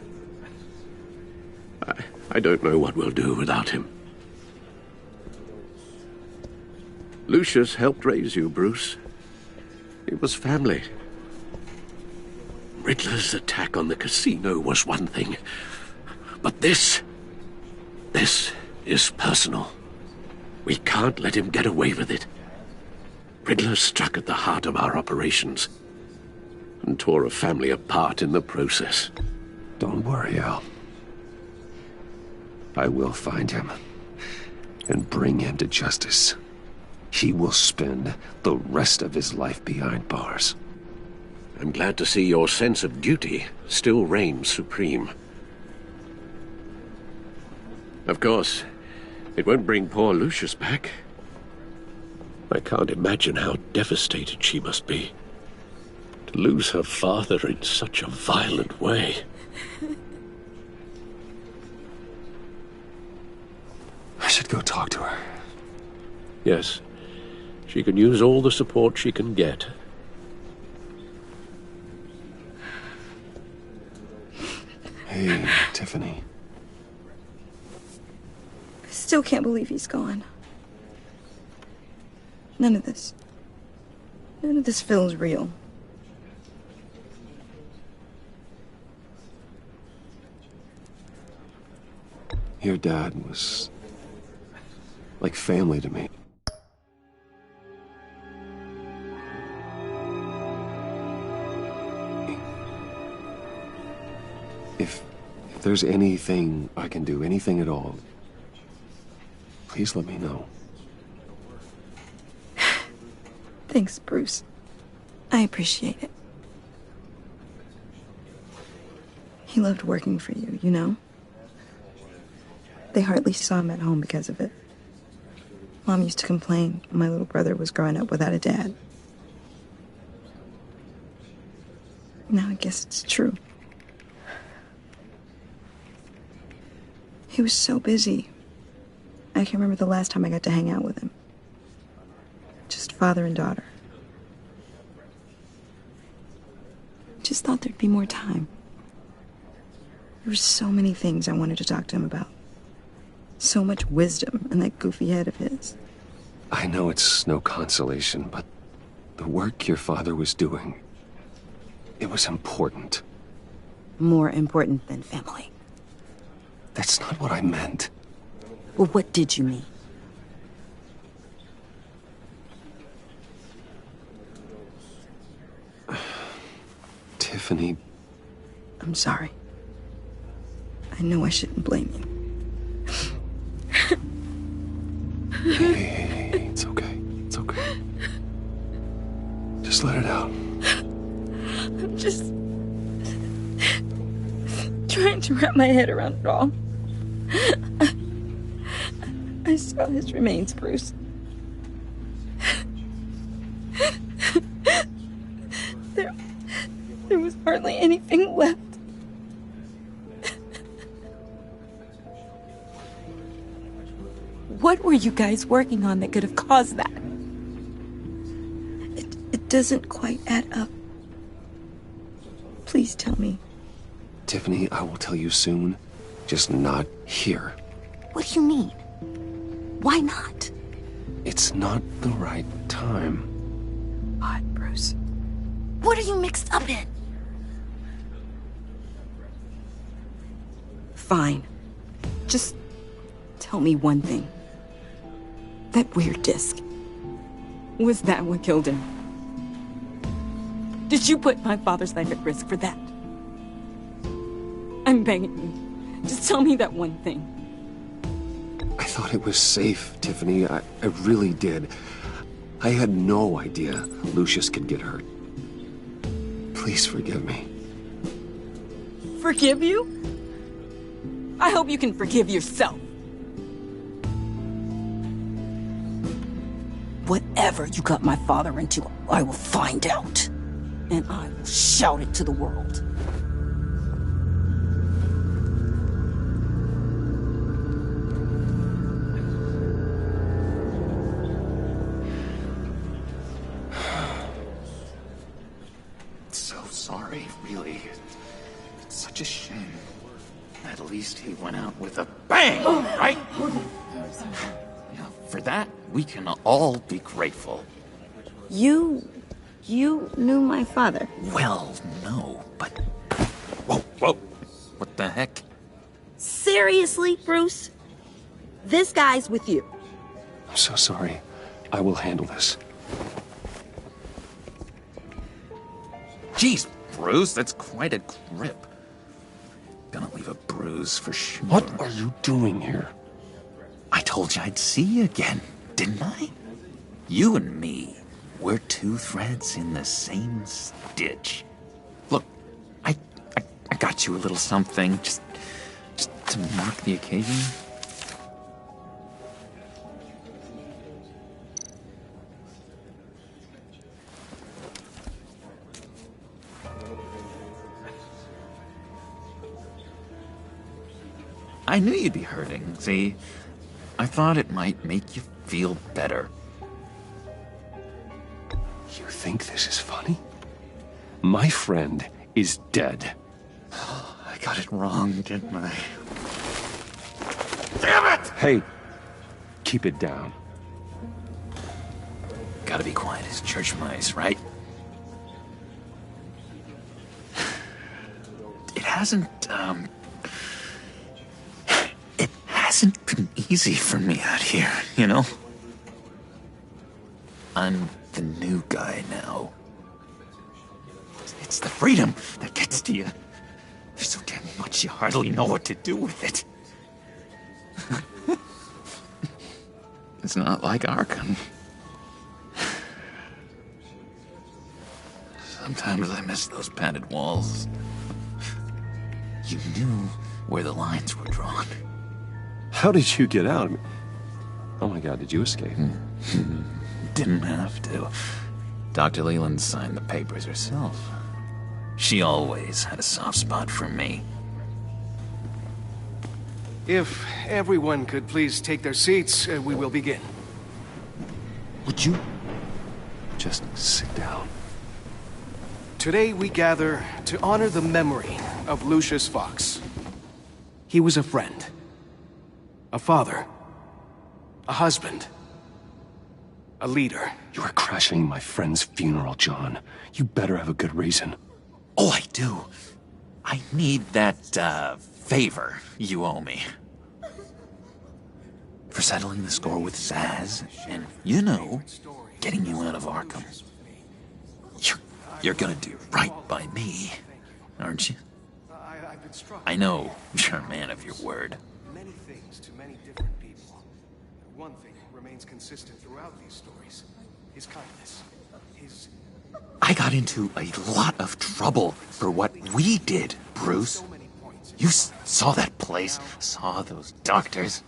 I don't know what we'll do without him. Lucius helped raise you, Bruce. It was family. Riddler's attack on the casino was one thing. But this is personal. We can't let him get away with it. Riddler struck at the heart of our operations and tore a family apart in the process. Don't worry, Al. I will find him and bring him to justice. He will spend the rest of his life behind bars. I'm glad to see your sense of duty still reigns supreme. Of course, it won't bring poor Lucius back. I can't imagine how devastated she must be. To lose her father in such a violent way. I should go talk to her. Yes, she can use all the support she can get. Hey, Tiffany. I still can't believe he's gone. None of this feels real. Your dad was like family to me. If there's anything I can do, anything at all, please let me know. Thanks, Bruce. I appreciate it. He loved working for you, you know? They hardly saw him at home because of it. Mom used to complain my little brother was growing up without a dad. Now I guess it's true. He was so busy. I can't remember the last time I got to hang out with him. Just father and daughter. Just thought there'd be more time. There were so many things I wanted to talk to him about. So much wisdom in that goofy head of his. I know it's no consolation, but the work your father was doing, it was important. More important than family. That's not what I meant. Well, what did you mean? Tiffany. I'm sorry. I know I shouldn't blame you. Hey, it's okay. It's okay. Just let it out. I'm just trying to wrap my head around it all. I saw his remains, Bruce. There was hardly anything left. What were you guys working on that could have caused that? It doesn't quite add up. Please tell me. Tiffany, I will tell you soon. Just not here. What do you mean? Why not? It's not the right time. God, Bruce. What are you mixed up in? Fine. Just tell me one thing. That weird disc. Was that what killed him? Did you put my father's life at risk for that? I'm begging you. Just tell me that one thing. I thought it was safe, Tiffany. I really did. I had no idea Lucius could get hurt. Please forgive me. Forgive you? I hope you can forgive yourself. Whatever you got my father into, I will find out. And I will shout it to the world. with a bang, right? Now, for that, we can all be grateful. You knew my father. Well, no, but... Whoa. What the heck? Seriously, Bruce? This guy's with you. I'm so sorry. I will handle this. Jeez, Bruce, that's quite a grip. Gonna leave a bruise for sure. What are you doing here? I told you I'd see you again, didn't I? You and me, we're two threads in the same stitch. Look, I got you a little something, just to mark the occasion. I knew you'd be hurting, see? I thought it might make you feel better. You think this is funny? My friend is dead. I got it wrong, didn't I? Damn it! Hey, keep it down. Gotta be quiet as church mice, right? It hasn't been easy for me out here, you know? I'm the new guy now. It's the freedom that gets to you. There's so damn much you hardly know what to do with it. It's not like Arkham. Sometimes I miss those padded walls. You knew where the lines were drawn. How did you get out? Oh my God, did you escape? Didn't have to. Dr. Leland signed the papers herself. She always had a soft spot for me. If everyone could please take their seats, we will begin. Would you just sit down? Today we gather to honor the memory of Lucius Fox. He was a friend, a father, a husband, a leader. You are crashing my friend's funeral, John. You better have a good reason. Oh, I do. I need that, favor you owe me. For settling the score with Zaz, and, you know, getting you out of Arkham. You're gonna do right by me, aren't you? I know you're a man of your word. Many things to many different people. One thing remains consistent throughout these stories. His kindness. His... I got into a lot of trouble for what we did, Bruce. You saw that place, saw those doctors.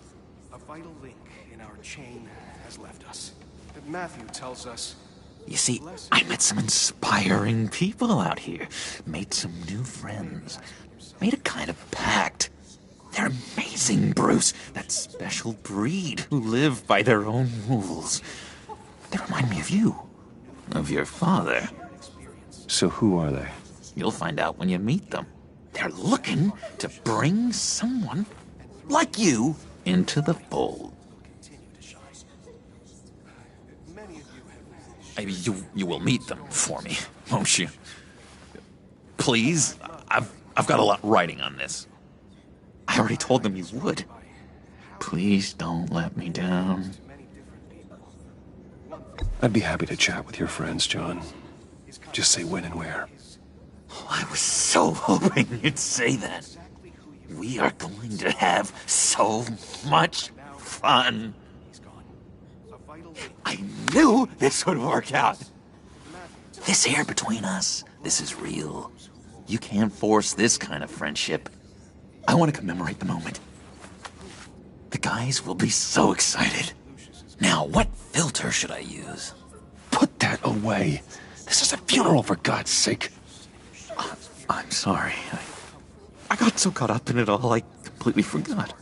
A vital link in our chain has left us. That Matthew tells us... You see, I met some inspiring people out here. Made some new friends. Made a kind of pact. They're amazing, Bruce. That special breed who live by their own rules. They remind me of you. Of your father. So who are they? You'll find out when you meet them. They're looking to bring someone like you into the fold. You will meet them for me, won't you? Please, I've got a lot riding on this. I already told them you would. Please don't let me down. I'd be happy to chat with your friends, John. Just say when and where. Oh, I was so hoping you'd say that. We are going to have so much fun. I knew this would work out. This air between us, this is real. You can't force this kind of friendship. I want to commemorate the moment. The guys will be so excited. Now, what filter should I use? Put that away. This is a funeral, for God's sake. I'm sorry. I got so caught up in it all, I completely forgot.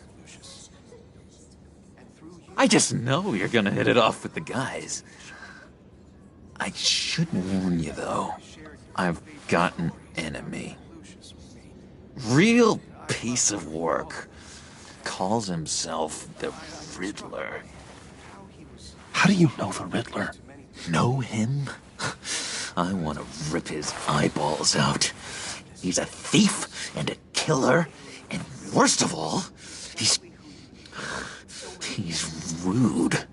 I just know you're gonna hit it off with the guys. I should warn you, though. I've got an enemy. Real piece of work. calls himself the Riddler. How do you know the Riddler? Know him? I want to rip his eyeballs out. He's a thief and a killer, and worst of all, he's rude.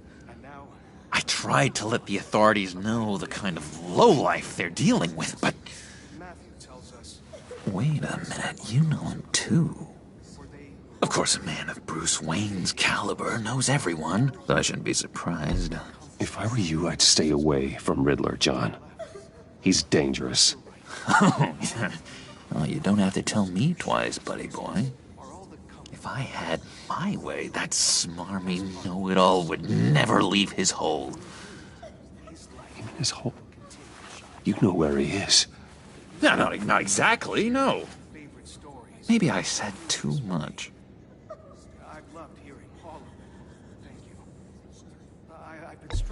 I tried to let the authorities know the kind of lowlife they're dealing with, but... Wait a minute, you know him too. Of course, a man of Bruce Wayne's caliber knows everyone, so I shouldn't be surprised. If I were you, I'd stay away from Riddler, John. He's dangerous. Oh, yeah. Well, you don't have to tell me twice, buddy boy. If I had my way, that smarmy know-it-all would never leave his hole. Even his hole? You know where he is. No, not exactly, no. Maybe I said too much.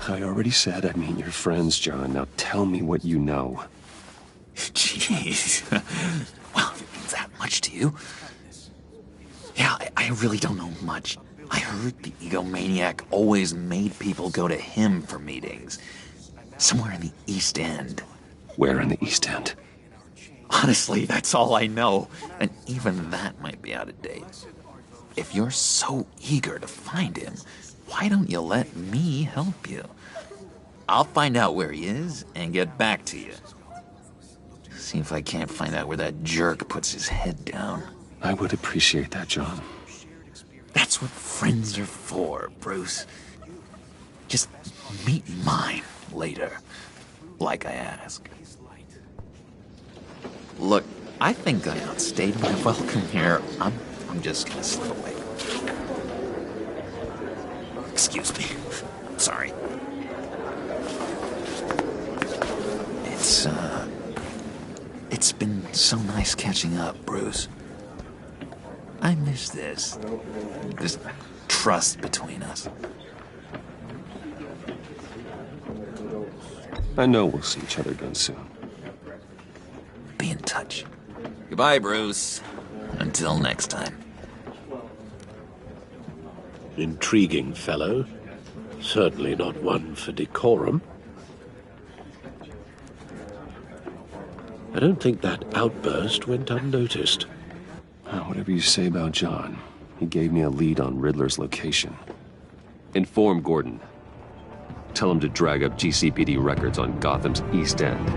I already said I'd meet your friends, John. Now tell me what you know. Jeez. Well, if it means that much to you. Yeah, I really don't know much. I heard the egomaniac always made people go to him for meetings. Somewhere in the East End. Where in the East End? Honestly, that's all I know. And even that might be out of date. If you're so eager to find him, why don't you let me help you? I'll find out where he is and get back to you. See if I can't find out where that jerk puts his head down. I would appreciate that, John. That's what friends are for, Bruce. Just meet mine later, like I asked. Look, I think I outstayed my welcome here. I'm just gonna slip away. Excuse me. Sorry. It's been so nice catching up, Bruce. I miss this trust between us. I know we'll see each other again soon. Be in touch. Goodbye, Bruce. Until next time. Intriguing fellow. Certainly not one for decorum. I don't think that outburst went unnoticed. Whatever you say about John, he gave me a lead on Riddler's location. Inform Gordon. Tell him to drag up GCPD records on Gotham's East End.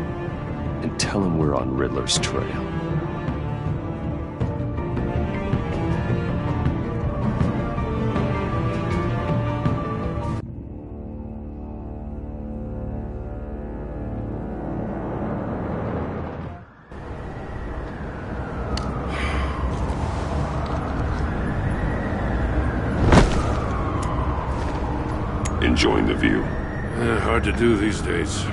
And tell him we're on Riddler's trail. Enjoying the view? Hard to do these days.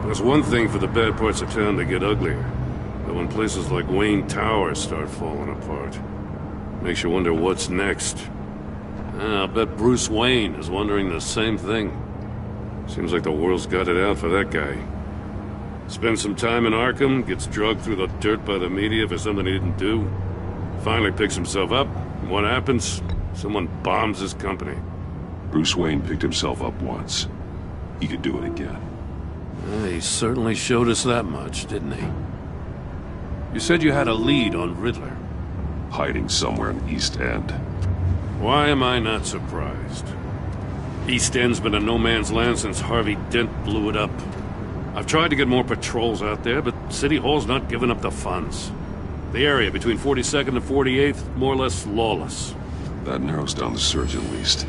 There's one thing for the bad parts of town to get uglier. But when places like Wayne Tower start falling apart, makes you wonder what's next. I'll bet Bruce Wayne is wondering the same thing. Seems like the world's got it out for that guy. Spends some time in Arkham, gets drugged through the dirt by the media for something he didn't do. Finally picks himself up, and what happens? Someone bombs his company. Bruce Wayne picked himself up once. He could do it again. He certainly showed us that much, didn't he? You said you had a lead on Riddler. Hiding somewhere in East End. Why am I not surprised? East End's been a no-man's land since Harvey Dent blew it up. I've tried to get more patrols out there, but City Hall's not giving up the funds. The area between 42nd and 48th, more or less lawless. That narrows down the search at least.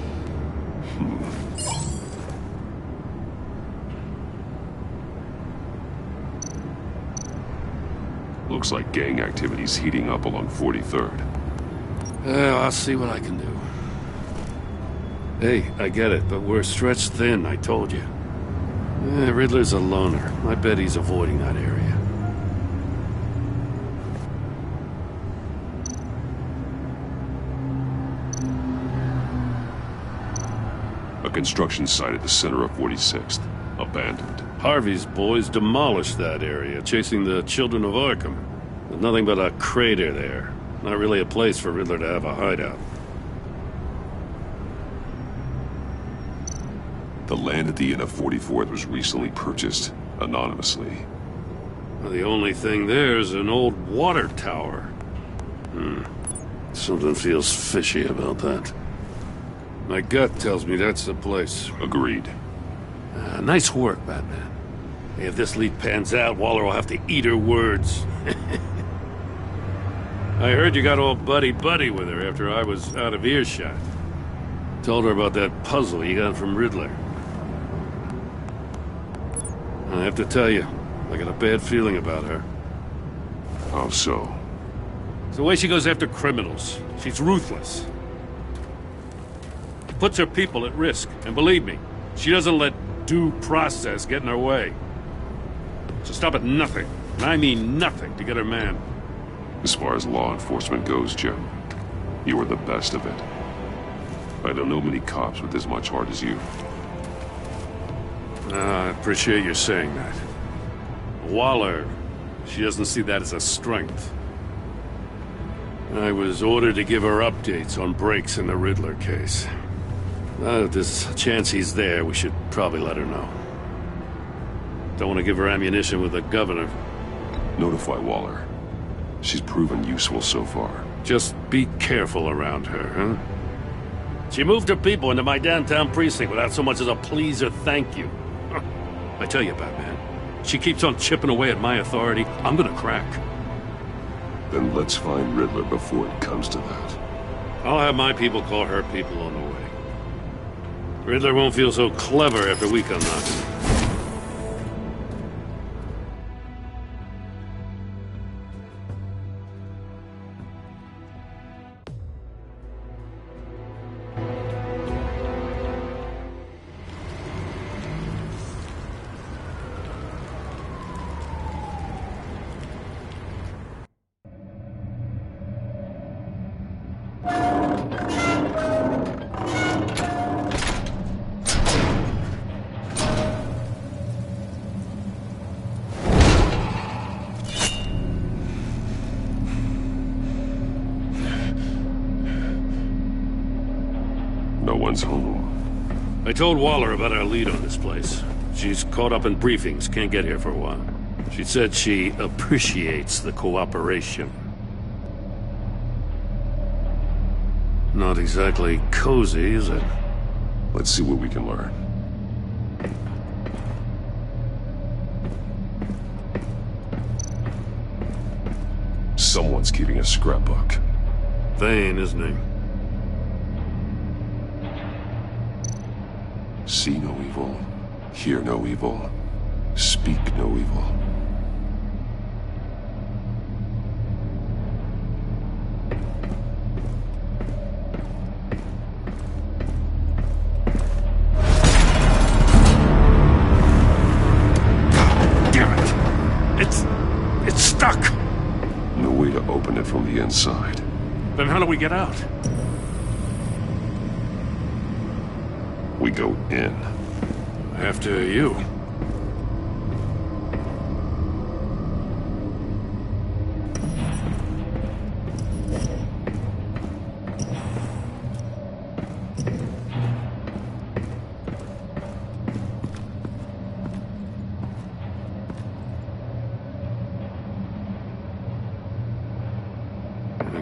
Looks like gang activity's heating up along 43rd. I'll see what I can do. Hey, I get it, but we're stretched thin, I told you. Riddler's a loner. I bet he's avoiding that area. A construction site at the center of 46th. Abandoned. Harvey's boys demolished that area, chasing the children of Arkham. There's nothing but a crater there. Not really a place for Riddler to have a hideout. The land at the end of 44th was recently purchased, anonymously. Well, the only thing there is an old water tower. Something feels fishy about that. My gut tells me that's the place. Agreed. Nice work, Batman. If this lead pans out, Waller will have to eat her words. I heard you got all buddy-buddy with her after I was out of earshot. Told her about that puzzle you got from Riddler. I have to tell you, I got a bad feeling about her. How so? It's the way she goes after criminals. She's ruthless. Puts her people at risk, and believe me, she doesn't let due process get in her way. So stop at nothing, and I mean nothing, to get her man. As far as law enforcement goes, Jim, you are the best of it. I don't know many cops with as much heart as you. I appreciate you saying that. Waller, she doesn't see that as a strength. I was ordered to give her updates on breaks in the Riddler case. If there's a chance he's there, we should probably let her know. Don't want to give her ammunition with the governor. Notify Waller. She's proven useful so far. Just be careful around her, huh? She moved her people into my downtown precinct without so much as a please or thank you. I tell you, Batman, she keeps on chipping away at my authority, I'm gonna crack. Then let's find Riddler before it comes to that. I'll have my people call her people on the way. Riddler won't feel so clever after we come knocking. No one's home. I told Waller about our lead on this place. She's caught up in briefings, can't get here for a while. She said she appreciates the cooperation. Not exactly cozy, is it? Let's see what we can learn. Someone's keeping a scrapbook. Vane, isn't he? See no evil, hear no evil, speak no evil. Damn it! It's stuck! No way to open it from the inside. Then how do we get out? We go in. After you.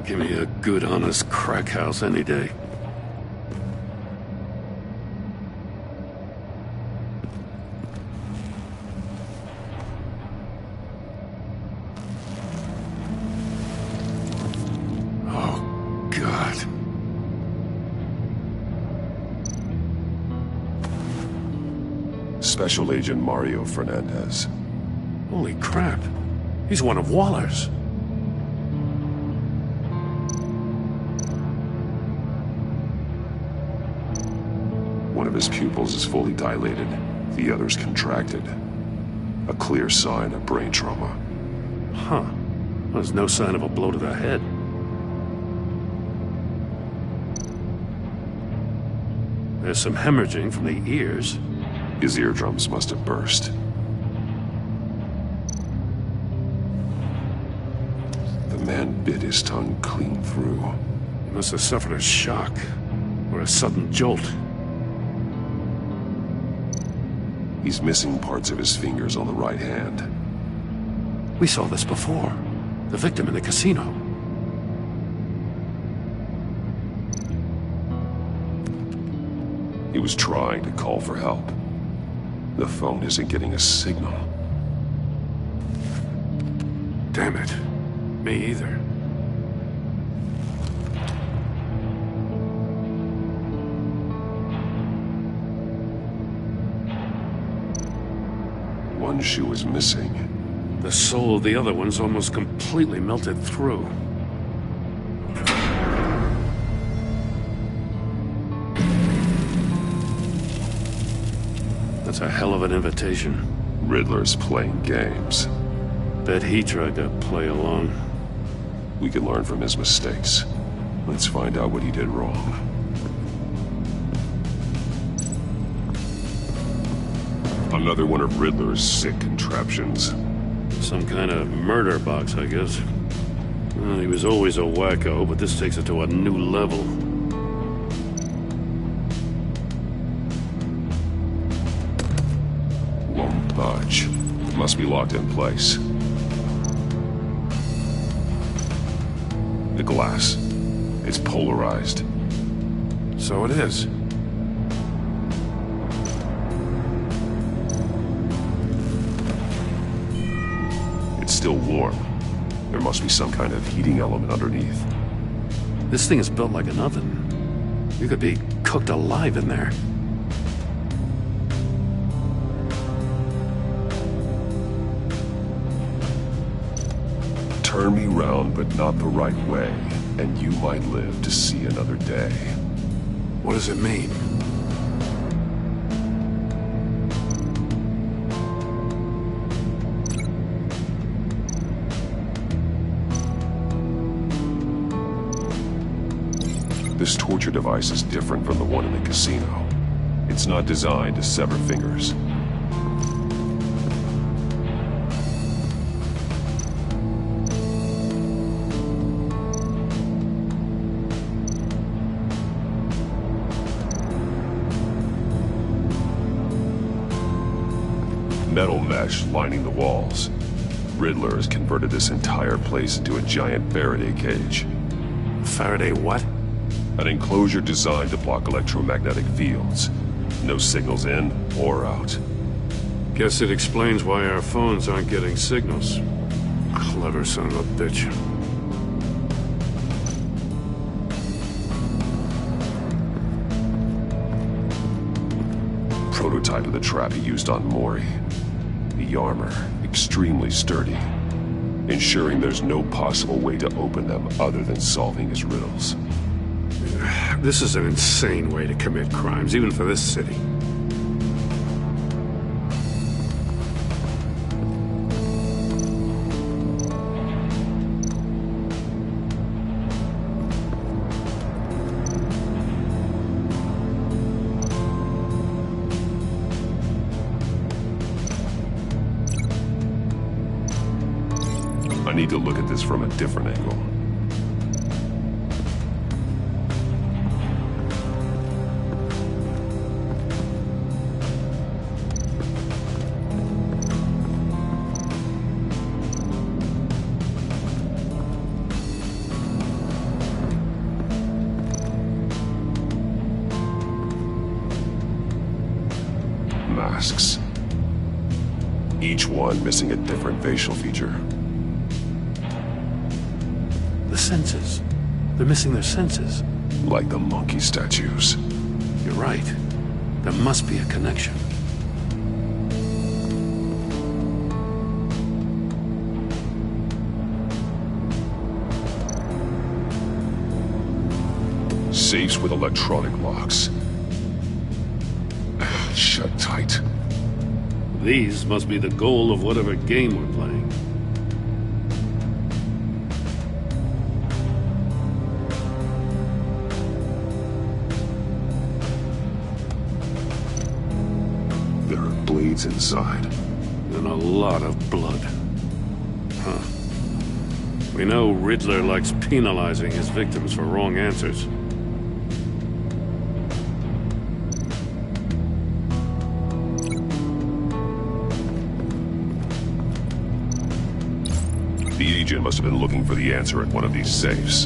Give me a good, honest crack house any day. Special Agent Mario Fernandez. Holy crap. He's one of Waller's. One of his pupils is fully dilated, the other's contracted. A clear sign of brain trauma. Huh. There's no sign of a blow to the head. There's some hemorrhaging from the ears. His eardrums must have burst. The man bit his tongue clean through. He must have suffered a shock, or a sudden jolt. He's missing parts of his fingers on the right hand. We saw this before. The victim in the casino. He was trying to call for help. The phone isn't getting a signal. Damn it. Me either. One shoe is missing. The sole of the other one's almost completely melted through. That's a hell of an invitation. Riddler's playing games. Bet he tried to play along. We can learn from his mistakes. Let's find out what he did wrong. Another one of Riddler's sick contraptions. Some kind of murder box, I guess. Well, he was always a wacko, but this takes it to a new level. Won't budge. Must be locked in place. The glass. It's polarized. So it is. It's still warm. There must be some kind of heating element underneath. This thing is built like an oven. You could be cooked alive in there. Turn me round, but not the right way, and you might live to see another day. What does it mean? This torture device is different from the one in the casino. It's not designed to sever fingers. Metal mesh lining the walls. Riddler has converted this entire place into a giant Faraday cage. Faraday what? An enclosure designed to block electromagnetic fields. No signals in or out. Guess it explains why our phones aren't getting signals. Clever son of a bitch. Prototype of the trap he used on Mori. The armor, extremely sturdy, ensuring there's no possible way to open them other than solving his riddles. This is an insane way to commit crimes, even for this city. I need to look at this from a different angle. Masks. Each one missing a different facial feature. The senses. They're missing their senses. Like the monkey statues. You're right. There must be a connection. Safes with electronic locks. Shut tight. These must be the goal of whatever game we're playing. There are blades inside. And a lot of blood. Huh. We know Riddler likes penalizing his victims for wrong answers. agent must have been looking for the answer in one of these safes.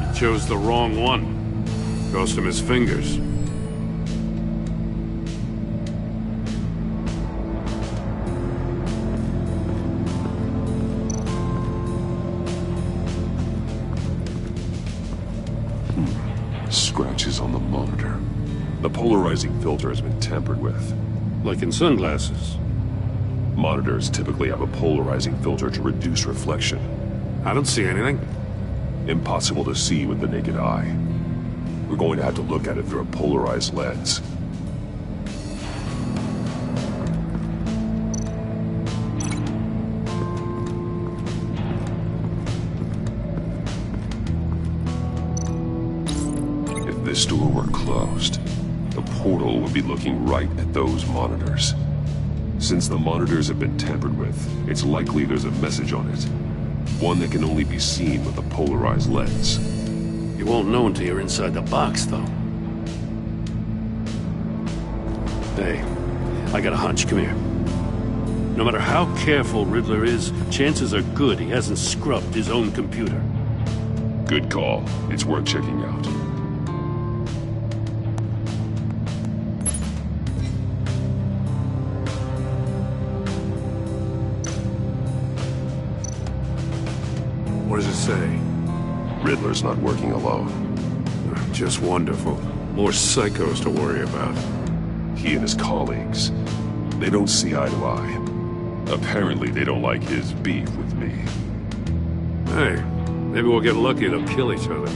He chose the wrong one. Cost him his fingers. Scratches on the monitor. The polarizing filter has been tampered with. Like in sunglasses. Monitors typically have a polarizing filter to reduce reflection. I don't see anything. Impossible to see with the naked eye. We're going to have to look at it through a polarized lens. If this door were closed, the portal would be looking right at those monitors. Since the monitors have been tampered with, it's likely there's a message on it. One that can only be seen with a polarized lens. You won't know until you're inside the box, though. Hey, I got a hunch. Come here. No matter how careful Riddler is, chances are good he hasn't scrubbed his own computer. Good call. It's worth checking out. What does it say? Riddler's not working alone. Just wonderful. More psychos to worry about. He and his colleagues, they don't see eye to eye. Apparently they don't like his beef with me. Hey, maybe we'll get lucky to kill each other.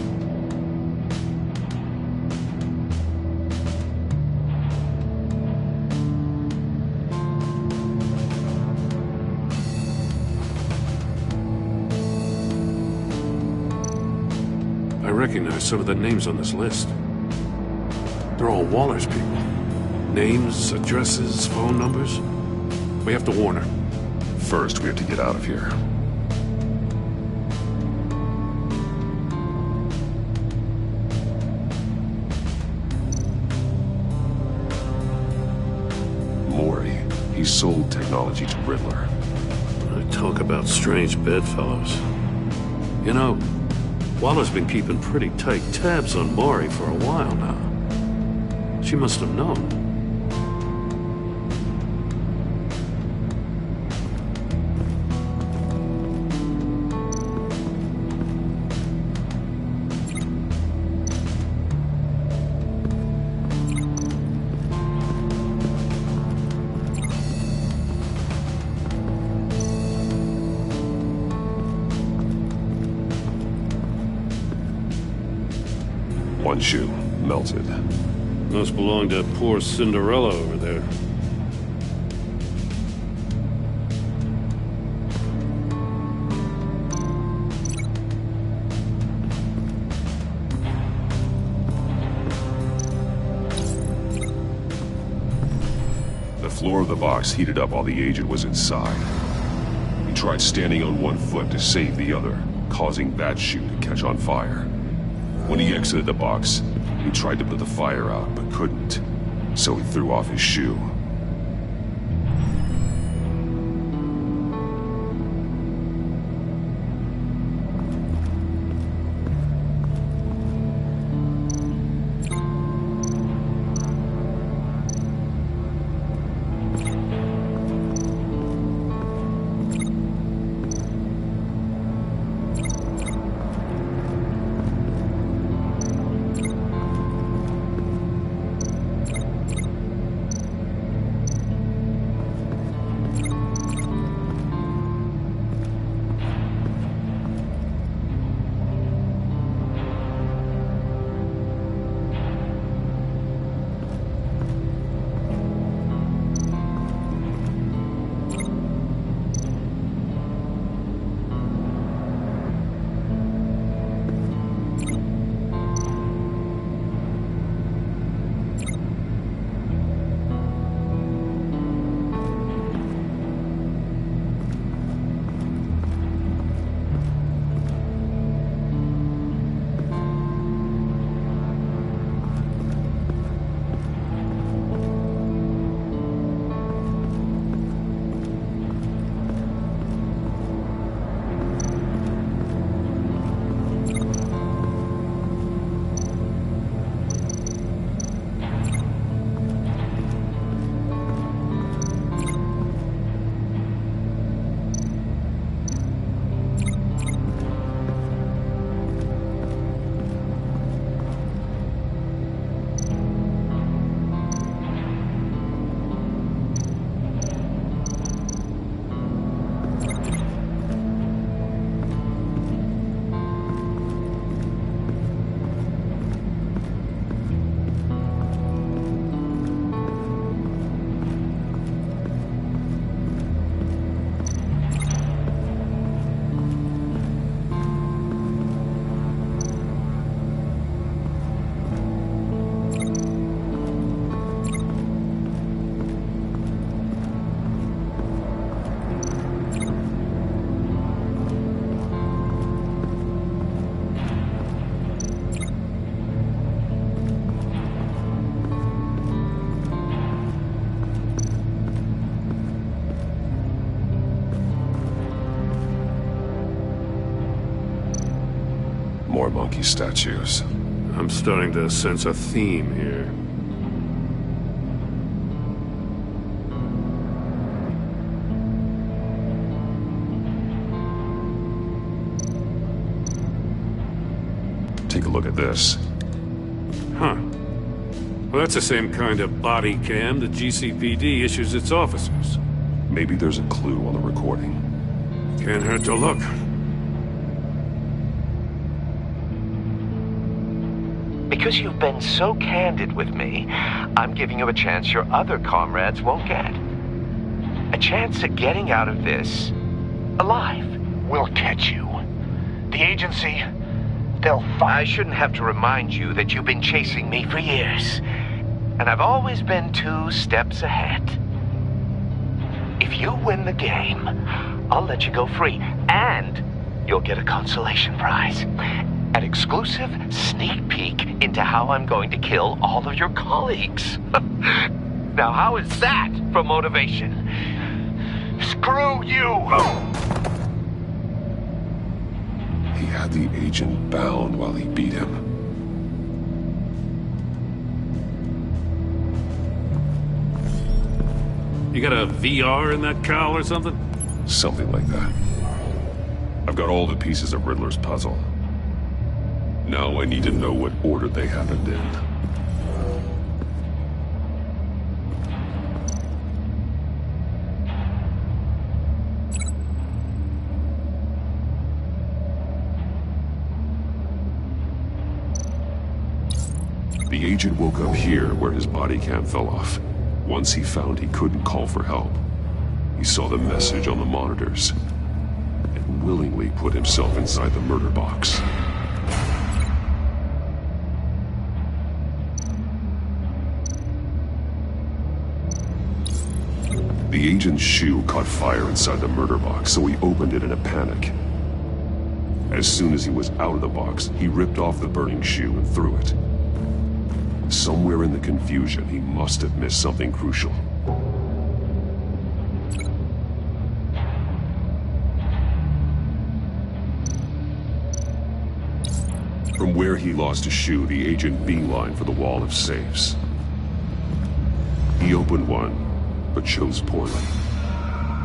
I recognize some of the names on this list. They're all Waller's people. Names, addresses, phone numbers. We have to warn her. First, we have to get out of here. Mori, he sold technology to Riddler. Talk about strange bedfellows. You know, Waller's been keeping pretty tight tabs on Mori for a while now. She must have known. One shoe, melted. Must belong to poor Cinderella over there. The floor of the box heated up while the agent was inside. He tried standing on one foot to save the other, causing that shoe to catch on fire. When he exited the box, he tried to put the fire out, but couldn't. So he threw off his shoe. these statues. I'm starting to sense a theme here. Take a look at this. Huh. Well, that's the same kind of body cam the GCPD issues its officers. Maybe there's a clue on the recording. Can't hurt to look. Because you've been so candid with me, I'm giving you a chance your other comrades won't get. A chance at getting out of this alive. We'll catch you. The agency, they'll find... I shouldn't have to remind you that you've been chasing me for years. And I've always been 2 steps ahead. If you win the game, I'll let you go free. And you'll get a consolation prize. An exclusive sneak peek into how I'm going to kill all of your colleagues. Now, how is that for motivation? Screw you! He had the agent bound while he beat him. You got a VR in that cowl or something? Something like that. I've got all the pieces of Riddler's puzzle. Now I need to know what order they happened in. The agent woke up here where his body cam fell off. Once he found he couldn't call for help, he saw the message on the monitors and willingly put himself inside the murder box. The agent's shoe caught fire inside the murder box, so he opened it in a panic. As soon as he was out of the box, he ripped off the burning shoe and threw it. Somewhere in the confusion, he must have missed something crucial. From where he lost a shoe, the agent beelined for the wall of safes. He opened one, but chose poorly.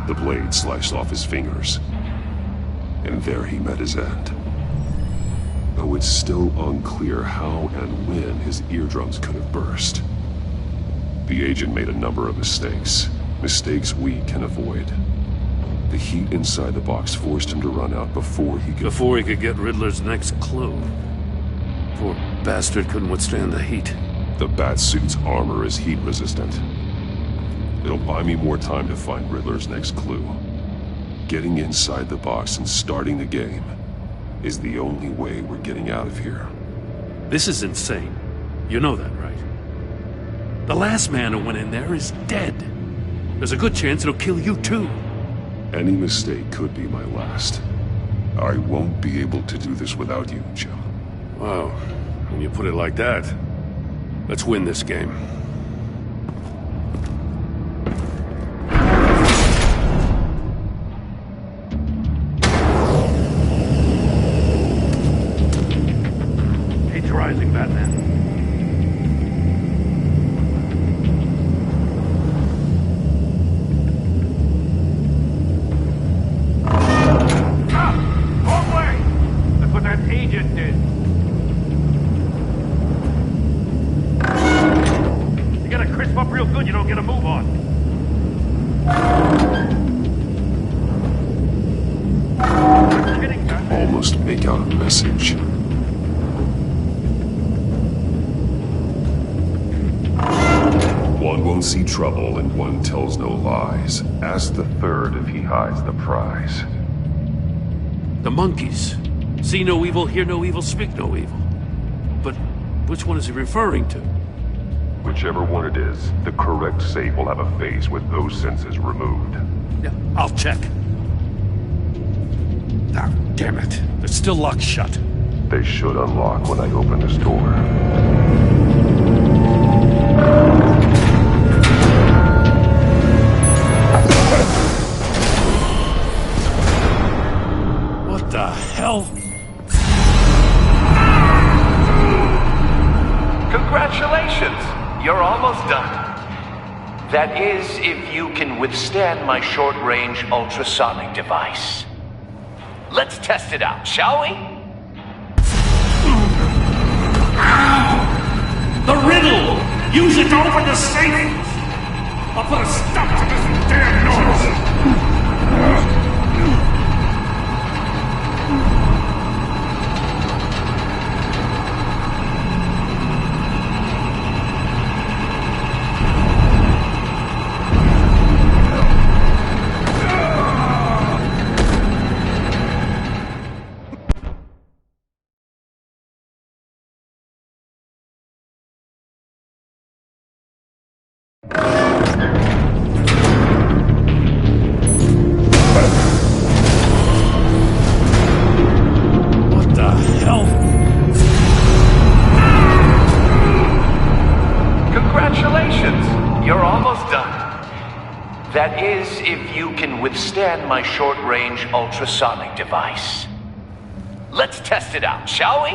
The blade sliced off his fingers, and there he met his end. Though it's still unclear how and when his eardrums could have burst. The agent made a number of mistakes. Mistakes we can avoid. The heat inside the box forced him to run out before he could get Riddler's next clue. Poor bastard couldn't withstand the heat. The Batsuit's armor is heat resistant. It'll buy me more time to find Riddler's next clue. Getting inside the box and starting the game is the only way we're getting out of here. This is insane. You know that, right? The last man who went in there is dead. There's a good chance it'll kill you too. Any mistake could be my last. I won't be able to do this without you, Joe. Wow, when you put it like that, let's win this game. Rising, Batman. Wrong way! That's what that agent did. You gotta crisp up real good, you don't get a move on. You're kidding, Batman. Almost make out a message. One won't see trouble and one tells no lies. Ask the third if he hides the prize. The monkeys. See no evil, hear no evil, speak no evil. But which one is he referring to? Whichever one it is, the correct safe will have a face with those senses removed. Yeah, I'll check. Ah, damn it. They're still locked shut. They should unlock when I open this door. What the hell? That is, if you can withstand my short-range ultrasonic device. Let's test it out, shall we? The riddle! Use it to open the safe! I'll put a stop to this damn noise! That is, if you can withstand my short-range ultrasonic device. Let's test it out, shall we?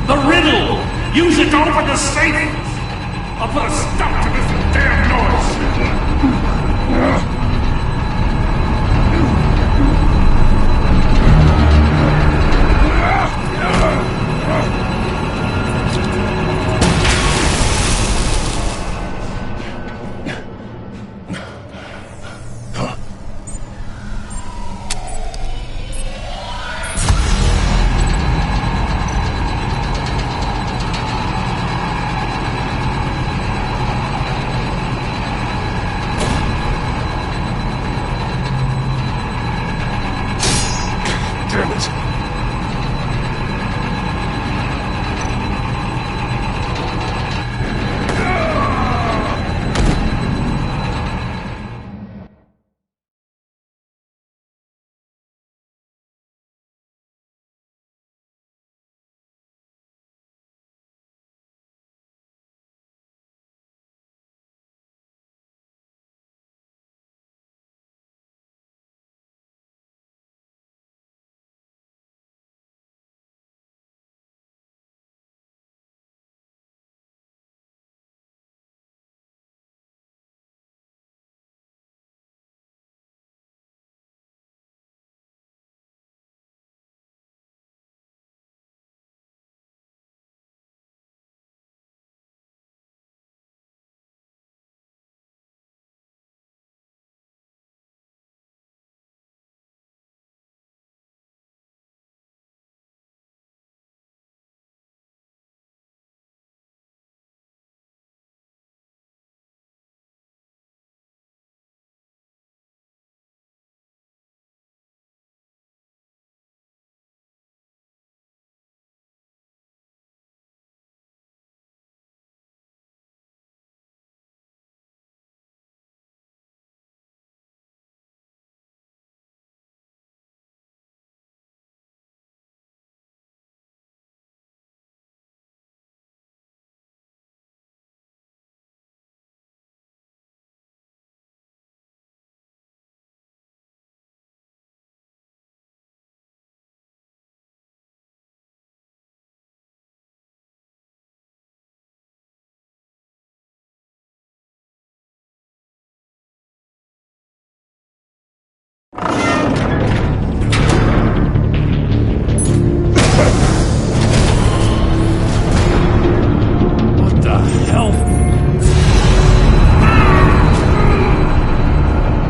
The riddle! Use it to open the safe! I'll put a stop to this damn noise!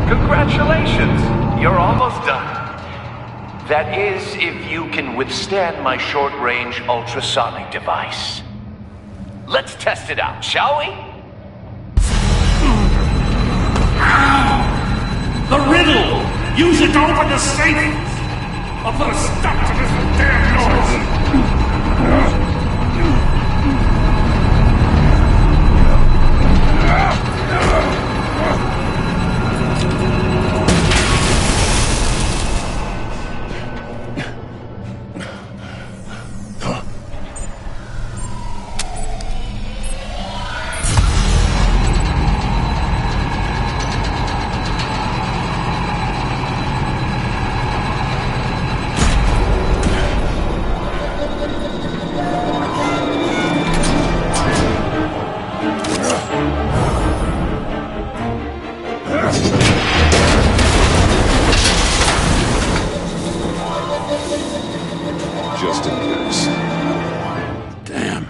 Congratulations! You're almost done. That is, if you can withstand my short-range ultrasonic device. Let's test it out, shall we? The riddle! Use it to open the safe! I'll put a stop to this damn noise! just in case. Damn.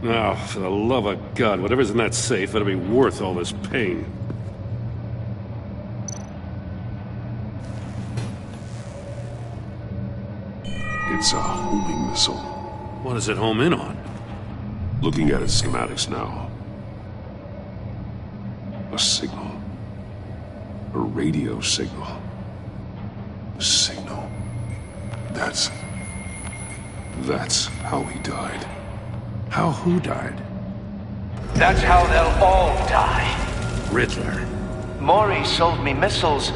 Now, for the love of God, whatever's in that safe better be worth all this pain. It's a homing missile. What does it home in on? Looking at its schematics now. A signal. A radio signal. A signal. That's how he died. How who died? That's how they'll all die. Riddler. Maury sold me missiles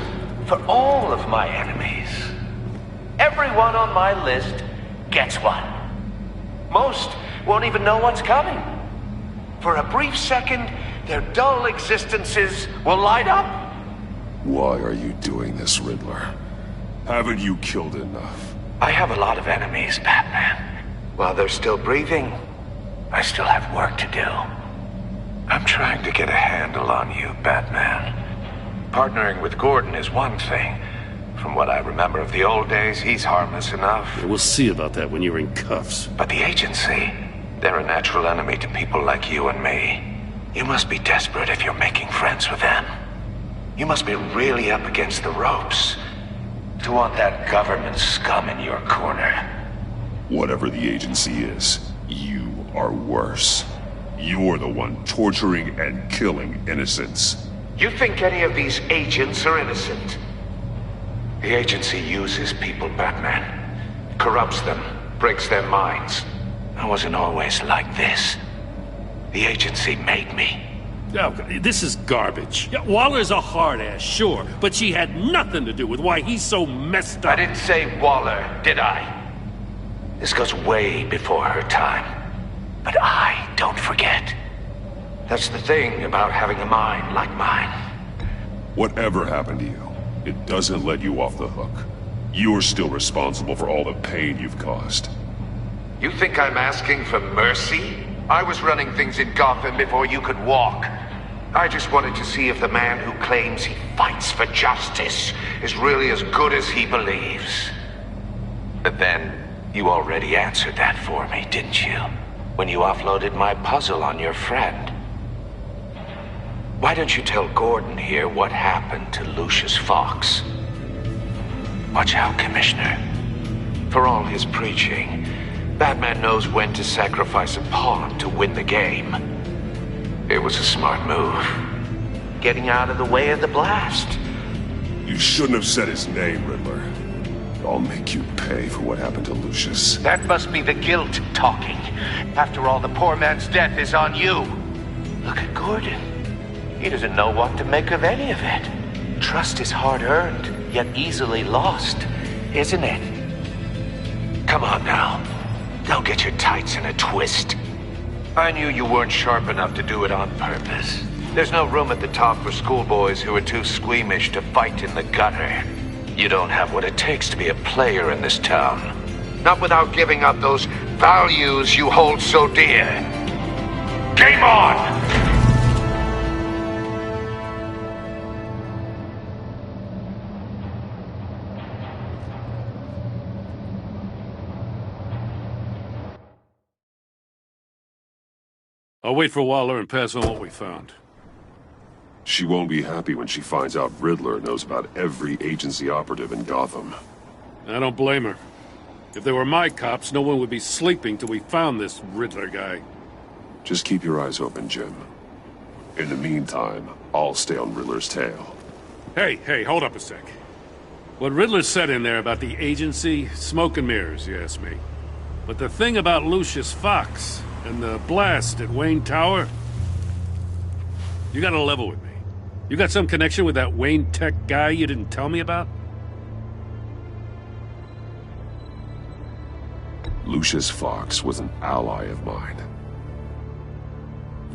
for all of my enemies. Everyone on my list gets one. Most won't even know what's coming. For a brief second, their dull existences will light up. Why are you doing this, Riddler? Haven't you killed enough? I have a lot of enemies, Batman. While they're still breathing, I still have work to do. I'm trying to get a handle on you, Batman. Partnering with Gordon is one thing. From what I remember of the old days, he's harmless enough. We'll see about that when you're in cuffs. But the agency, they're a natural enemy to people like you and me. You must be desperate if you're making friends with them. You must be really up against the ropes to want that government scum in your corner. Whatever the agency is, you are worse. You're the one torturing and killing innocents. You think any of these agents are innocent? The agency uses people, Batman. Corrupts them, breaks their minds. I wasn't always like this. The agency made me. Oh, this is garbage. Yeah, Waller's a hard ass, sure, but she had nothing to do with why he's so messed up. I didn't say Waller, did I? This goes way before her time. But I don't forget. That's the thing about having a mind like mine. Whatever happened to you, it doesn't let you off the hook. You're still responsible for all the pain you've caused. You think I'm asking for mercy? I was running things in Gotham before you could walk. I just wanted to see if the man who claims he fights for justice is really as good as he believes. But then, you already answered that for me, didn't you? When you offloaded my puzzle on your friend. Why don't you tell Gordon here what happened to Lucius Fox? Watch out, Commissioner. For all his preaching, Batman knows when to sacrifice a pawn to win the game. It was a smart move. Getting out of the way of the blast. You shouldn't have said his name, Riddler. I'll make you pay for what happened to Lucius. That must be the guilt talking. After all, the poor man's death is on you. Look at Gordon. He doesn't know what to make of any of it. Trust is hard-earned, yet easily lost, isn't it? Come on now. Don't get your tights in a twist. I knew you weren't sharp enough to do it on purpose. There's no room at the top for schoolboys who are too squeamish to fight in the gutter. You don't have what it takes to be a player in this town. Not without giving up those values you hold so dear. Game on! I'll wait for Waller and pass on what we found. She won't be happy when she finds out Riddler knows about every agency operative in Gotham. I don't blame her. If they were my cops, no one would be sleeping till we found this Riddler guy. Just keep your eyes open, Jim. In the meantime, I'll stay on Riddler's tail. Hey, hold up a sec. What Riddler said in there about the agency, smoke and mirrors, you ask me. But the thing about Lucius Fox and the blast at Wayne Tower, you gotta level with me. You got some connection with that Wayne Tech guy you didn't tell me about? Lucius Fox was an ally of mine.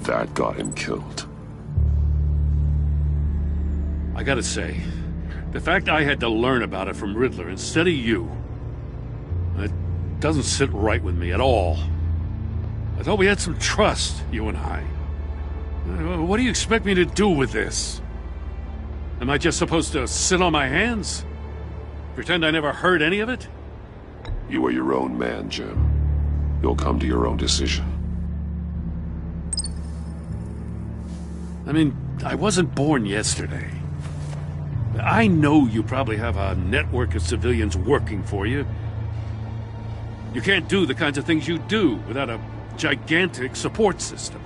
That got him killed. I gotta say, the fact I had to learn about it from Riddler instead of you, it doesn't sit right with me at all. I thought we had some trust, you and I. What do you expect me to do with this? Am I just supposed to sit on my hands? Pretend I never heard any of it? You are your own man, Jim. You'll come to your own decision. I mean, I wasn't born yesterday. I know you probably have a network of civilians working for you. You can't do the kinds of things you do without a gigantic support system.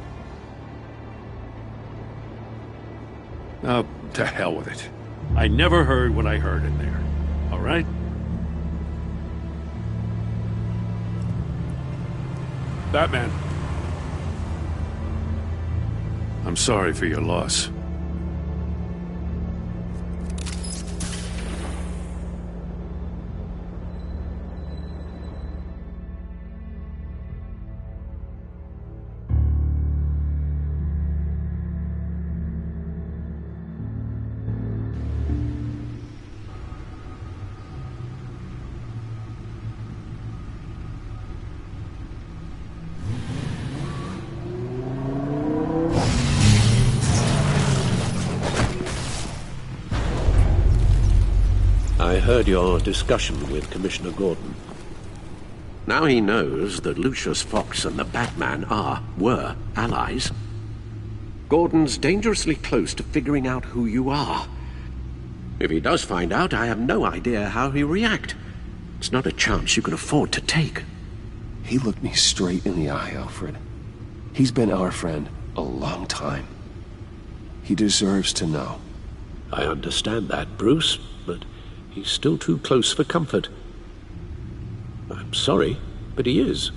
Oh, to hell with it. I never heard what I heard in there. All right? Batman. I'm sorry for your loss. I heard your discussion with Commissioner Gordon. Now he knows that Lucius Fox and the Batman were allies. Gordon's dangerously close to figuring out who you are. If he does find out, I have no idea how he'll react. It's not a chance you can afford to take. He looked me straight in the eye, Alfred. He's been our friend a long time. He deserves to know. I understand that, Bruce, but he's still too close for comfort. I'm sorry, but he is.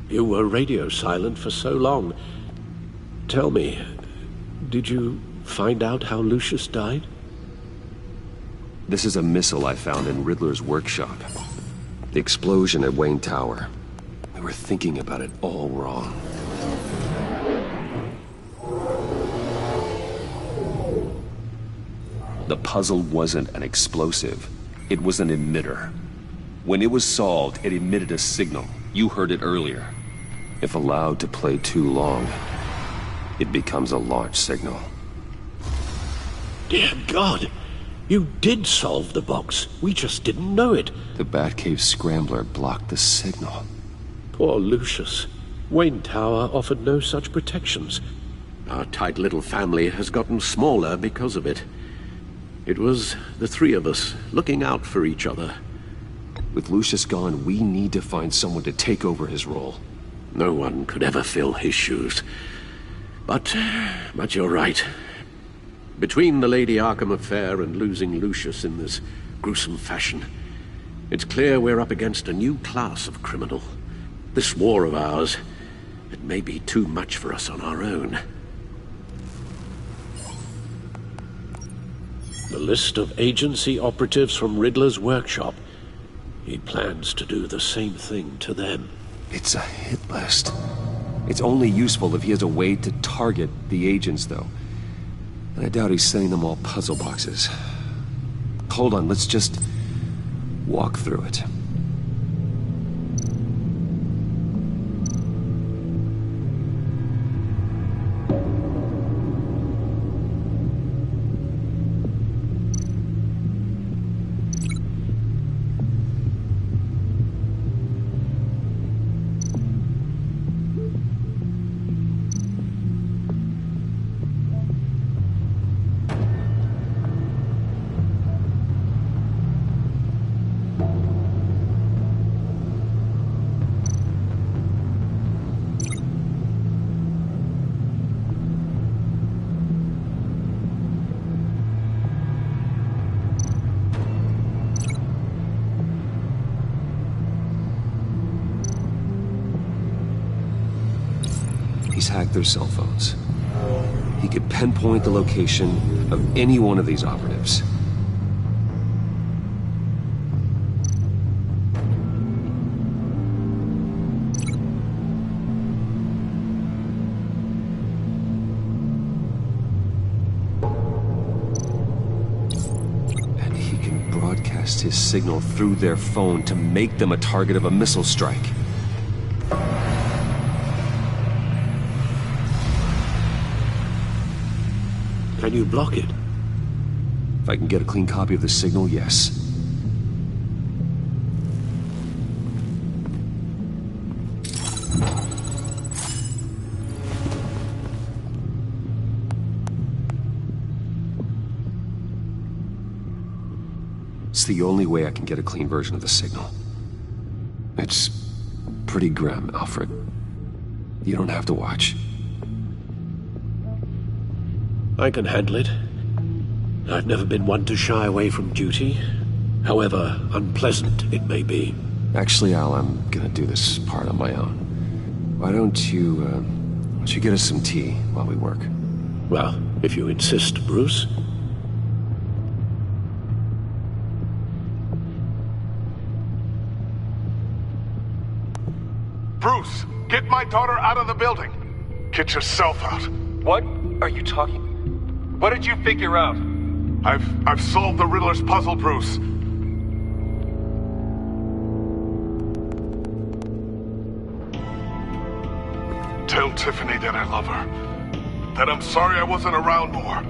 You were radio silent for so long. Tell me, did you find out how Lucius died? This is a missile I found in Riddler's workshop. The explosion at Wayne Tower. We were thinking about it all wrong. The puzzle wasn't an explosive. It was an emitter. When it was solved, it emitted a signal. You heard it earlier. If allowed to play too long, it becomes a launch signal. Dear God! You did solve the box. We just didn't know it. The Batcave scrambler blocked the signal. Poor Lucius. Wayne Tower offered no such protections. Our tight little family has gotten smaller because of it. It was the three of us looking out for each other. With Lucius gone, we need to find someone to take over his role. No one could ever fill his shoes. But you're right. Between the Lady Arkham affair and losing Lucius in this gruesome fashion, it's clear we're up against a new class of criminal. This war of ours, it may be too much for us on our own. The list of agency operatives from Riddler's workshop. He plans to do the same thing to them. It's a hit list. It's only useful if he has a way to target the agents, though. And I doubt he's sending them all puzzle boxes. Hold on, let's just walk through it. He's hacked their cell phones. He could pinpoint the location of any one of these operatives. And he can broadcast his signal through their phone to make them a target of a missile strike. Can you block it? If I can get a clean copy of the signal, yes. the only way I can get a clean version of the signal. It's pretty grim, Alfred. You don't have to watch. I can handle it. I've never been one to shy away from duty, however unpleasant it may be. Actually, Al, I'm gonna do this part on my own. Why don't you get us some tea while we work? Well, if you insist, Bruce. Bruce, get my daughter out of the building. Get yourself out. What are you talking? What did you figure out? I've solved the Riddler's puzzle, Bruce. Tell Tiffany that I love her. That I'm sorry I wasn't around more.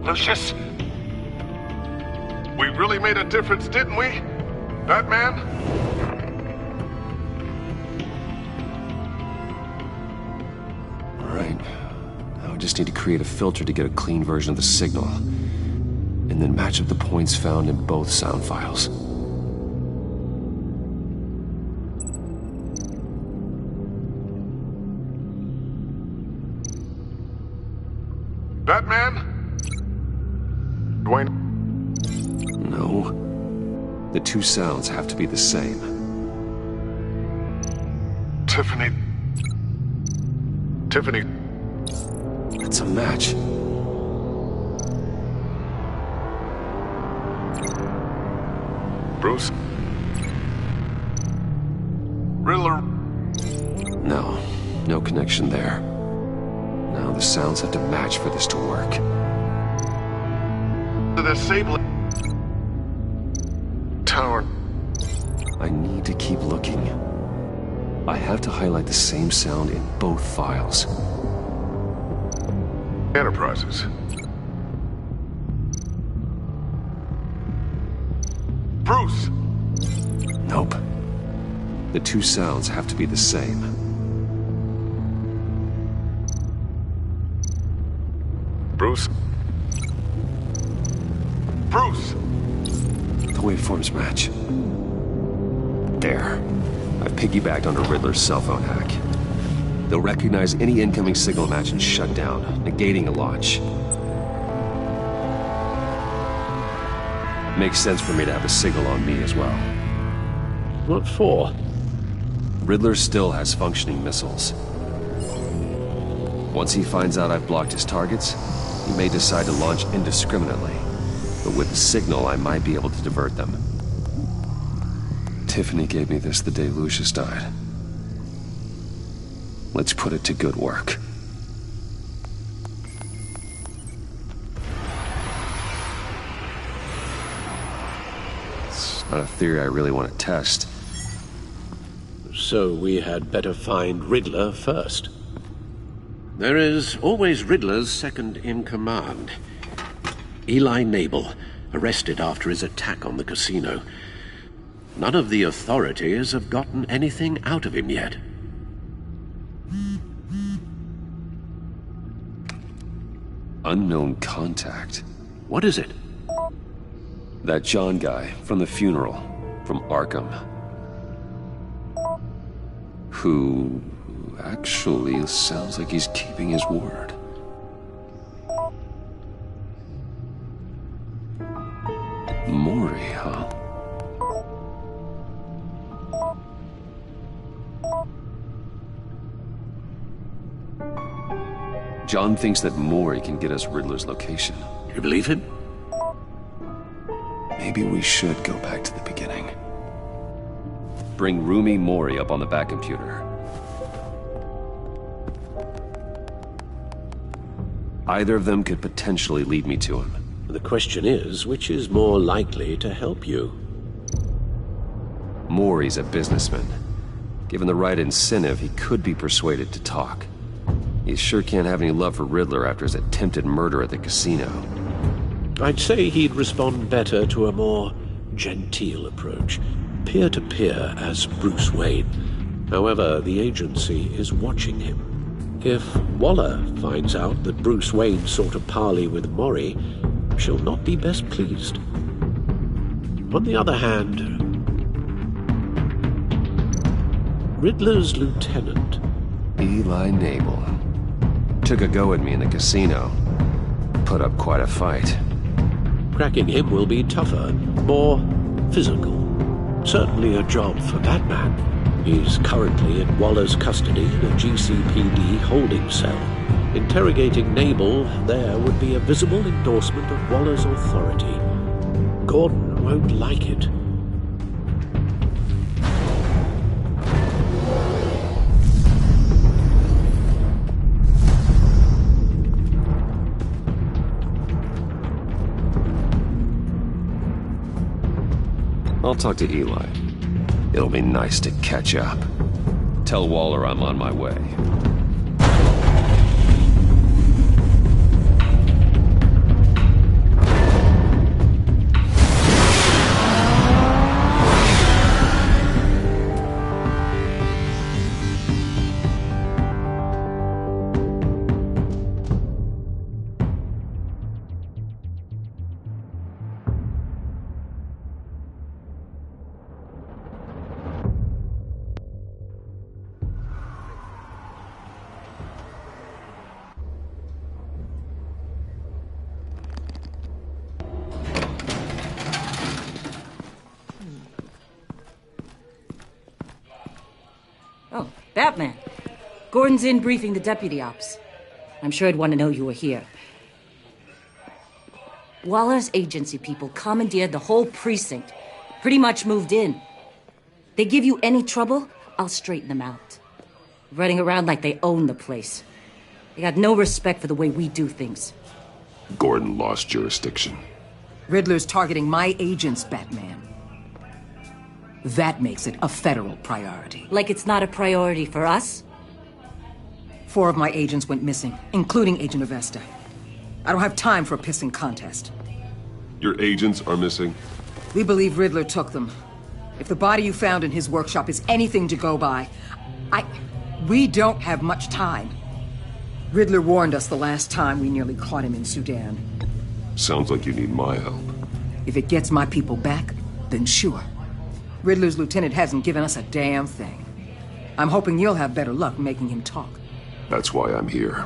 Lucius? We really made a difference, didn't we? Batman? All right. Now I just need to create a filter to get a clean version of the signal. And then match up the points found in both sound files. Batman? Dwayne? No. The two sounds have to be the same. Tiffany. It's a match. Bruce? Riddler? No connection there. Now the sounds have to match for this to work. The disabling tower. I need to keep looking. I have to highlight the same sound in both files. Enterprises. Bruce! Nope. The two sounds have to be the same. Bruce? Bruce! The waveforms match. There. I've piggybacked onto Riddler's cell phone hack. They'll recognize any incoming signal match and shut down, negating a launch. Makes sense for me to have a signal on me as well. What for? Riddler still has functioning missiles. Once he finds out I've blocked his targets, he may decide to launch indiscriminately. But with the signal, I might be able to divert them. Tiffany gave me this the day Lucius died. Let's put it to good work. It's not a theory I really want to test. So we had better find Riddler first. There is always Riddler's second-in-command. Eli Nabel, arrested after his attack on the casino. None of the authorities have gotten anything out of him yet. Unknown contact. What is it? That John guy from the funeral, from Arkham. Who actually sounds like he's keeping his word. Maury, huh? John thinks that Maury can get us Riddler's location. You believe him? Maybe we should go back to the beginning. Bring Roomy Maury up on the back computer. Either of them could potentially lead me to him. The question is, which is more likely to help you? Maury's a businessman. Given the right incentive, he could be persuaded to talk. He sure can't have any love for Riddler after his attempted murder at the casino. I'd say he'd respond better to a more genteel approach. Peer-to-peer as Bruce Wayne. However, the agency is watching him. If Waller finds out that Bruce Wayne sought a parley with Maury, she'll not be best pleased. On the other hand, Riddler's lieutenant, Eli Nabel, took a go at me in the casino. Put up quite a fight. cracking him will be tougher, more physical. Certainly a job for Batman. He's currently in Waller's custody in a GCPD holding cell. Interrogating Nabel there would be a visible endorsement of Waller's authority. Gordon won't like it. I'll talk to Eli. It'll be nice to catch up. Tell Waller I'm on my way. Oh, Batman. Gordon's in briefing the deputy ops. I'm sure I'd want to know you were here. Waller's agency people commandeered the whole precinct. Pretty much moved in. They give you any trouble, I'll straighten them out. Running around like they own the place. They got no respect for the way we do things. Gordon lost jurisdiction. Riddler's targeting my agents, Batman. That makes it a federal priority. Like it's not a priority for us? 4 of my agents went missing, including Agent Avesta. I don't have time for a pissing contest. Your agents are missing? We believe Riddler took them. If the body you found in his workshop is anything to go by, we don't have much time. Riddler warned us the last time we nearly caught him in Sudan. Sounds like you need my help. If it gets my people back, then sure. Riddler's lieutenant hasn't given us a damn thing. I'm hoping you'll have better luck making him talk. That's why I'm here.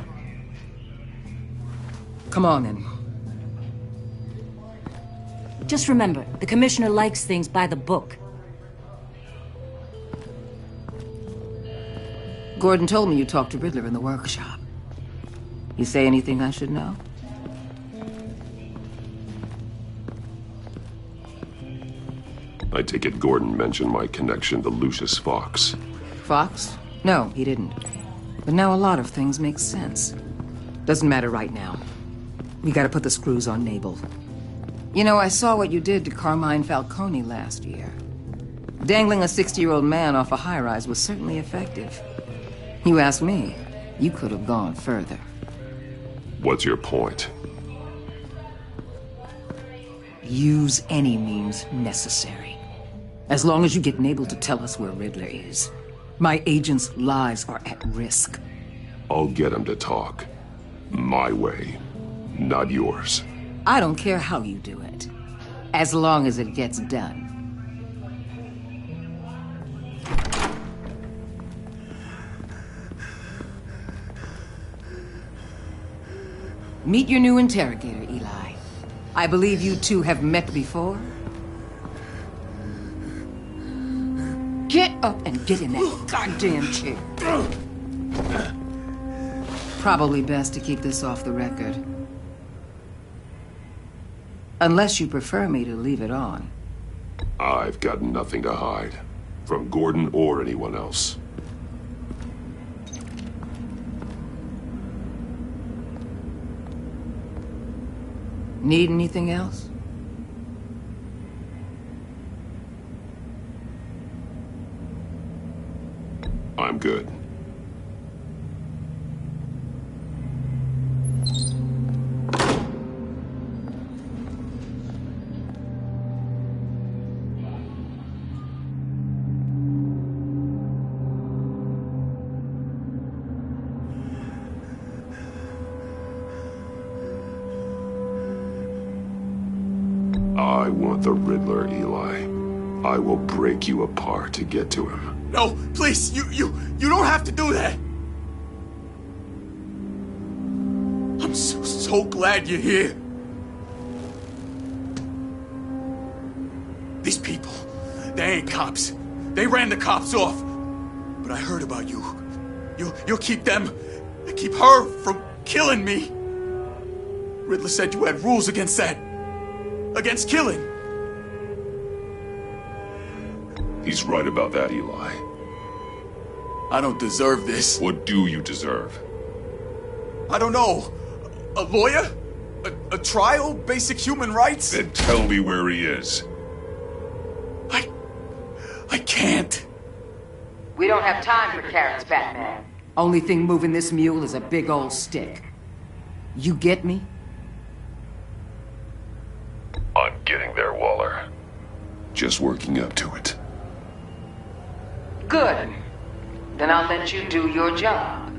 Come on, then. Just remember, the commissioner likes things by the book. Gordon told me you talked to Riddler in the workshop. You say anything I should know? I take it Gordon mentioned my connection to Lucius Fox. Fox? No, he didn't. But now a lot of things make sense. Doesn't matter right now. We gotta put the screws on Nabel. You know, I saw what you did to Carmine Falcone last year. Dangling a 60-year-old man off a high-rise was certainly effective. You ask me, you could have gone further. What's your point? Use any means necessary. As long as you get Nabel to tell us where Riddler is. My agents' lives are at risk. I'll get him to talk. My way, not yours. I don't care how you do it, as long as it gets done. Meet your new interrogator, Eli. I believe you two have met before. Get up and get in that goddamn chair. Probably best to keep this off the record. Unless you prefer me to leave it on. I've got nothing to hide. From Gordon or anyone else. Need anything else? I'm good. I I want the Riddler, Eli. I will break you apart to get to him. No, please, you don't have to do that. I'm so glad you're here. These people, they ain't cops. They ran the cops off. But I heard about you. You'll keep them, keep her from killing me. Riddler said you had rules against that. Against killing. He's right about that, Eli. I don't deserve this. What do you deserve? I don't know. A lawyer? A trial? Basic human rights? Then tell me where he is. I can't. We don't have time for carrots, Batman. Only thing moving this mule is a big old stick. You get me? I'm getting there, Waller. Just working up to it. Good. Then I'll let you do your job.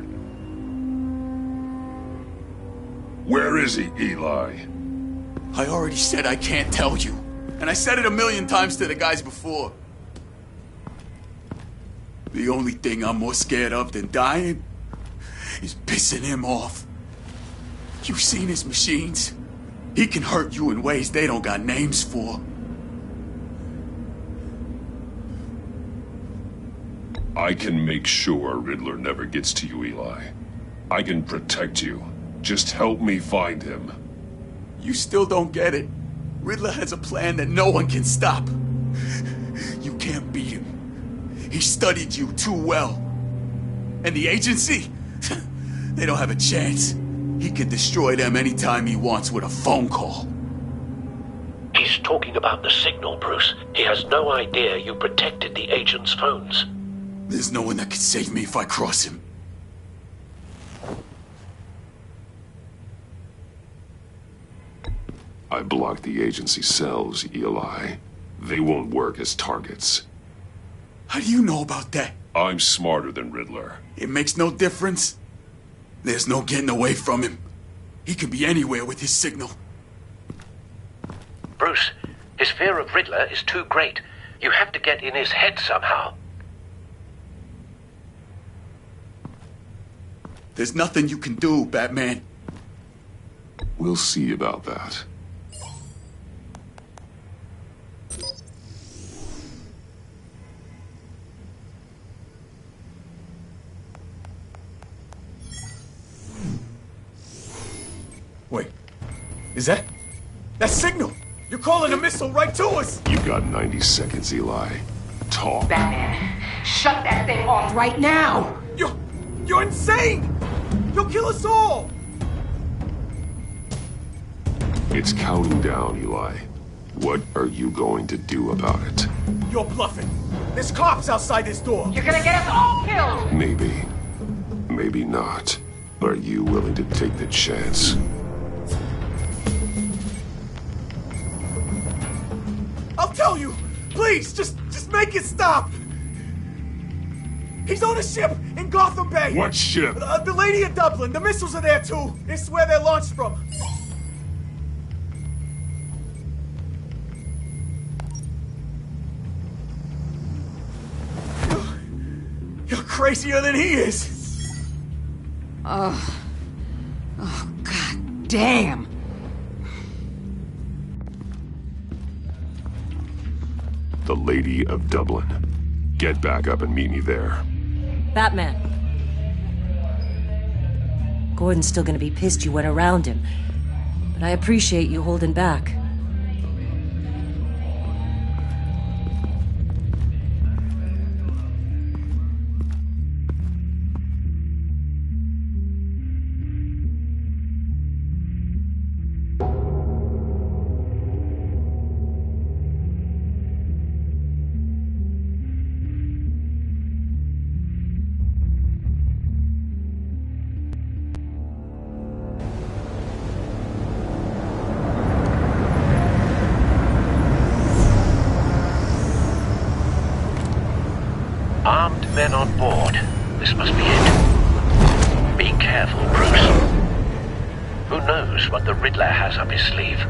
Where is he, Eli? I already said I can't tell you. And I said it 1,000,000 times to the guys before. The only thing I'm more scared of than dying is pissing him off. You've seen his machines. He can hurt you in ways they don't got names for. I can make sure Riddler never gets to you, Eli. I can protect you. Just help me find him. You still don't get it. Riddler has a plan that no one can stop. You can't beat him. He studied you too well. And the agency? They don't have a chance. He can destroy them anytime he wants with a phone call. He's talking about the signal, Bruce. He has no idea you protected the agent's phones. There's no one that can save me if I cross him. I blocked the agency cells, Eli. They won't work as targets. How do you know about that? I'm smarter than Riddler. It makes no difference. There's no getting away from him. He can be anywhere with his signal. Bruce, his fear of Riddler is too great. You have to get in his head somehow. There's nothing you can do, Batman. We'll see about that. Wait, is that signal? You're calling a missile right to us! You've got 90 seconds, Eli. Talk. Batman, shut that thing off right now! You're insane! You'll kill us all! It's counting down, Eli. What are you going to do about it? You're bluffing. There's cops outside this door. You're gonna get us all killed! Maybe. Maybe not. Are you willing to take the chance? I'll tell you! Please, just make it stop! He's on a ship in Gotham Bay! What ship? The Lady of Dublin. The missiles are there, too. It's where they're launched from. You're crazier than he is! Oh, God damn! The Lady of Dublin. Get back up and meet me there. Batman. Gordon's still gonna be pissed you went around him. But I appreciate you holding back. Armed men on board. This must be it. Be careful, Bruce. Who knows what the Riddler has up his sleeve?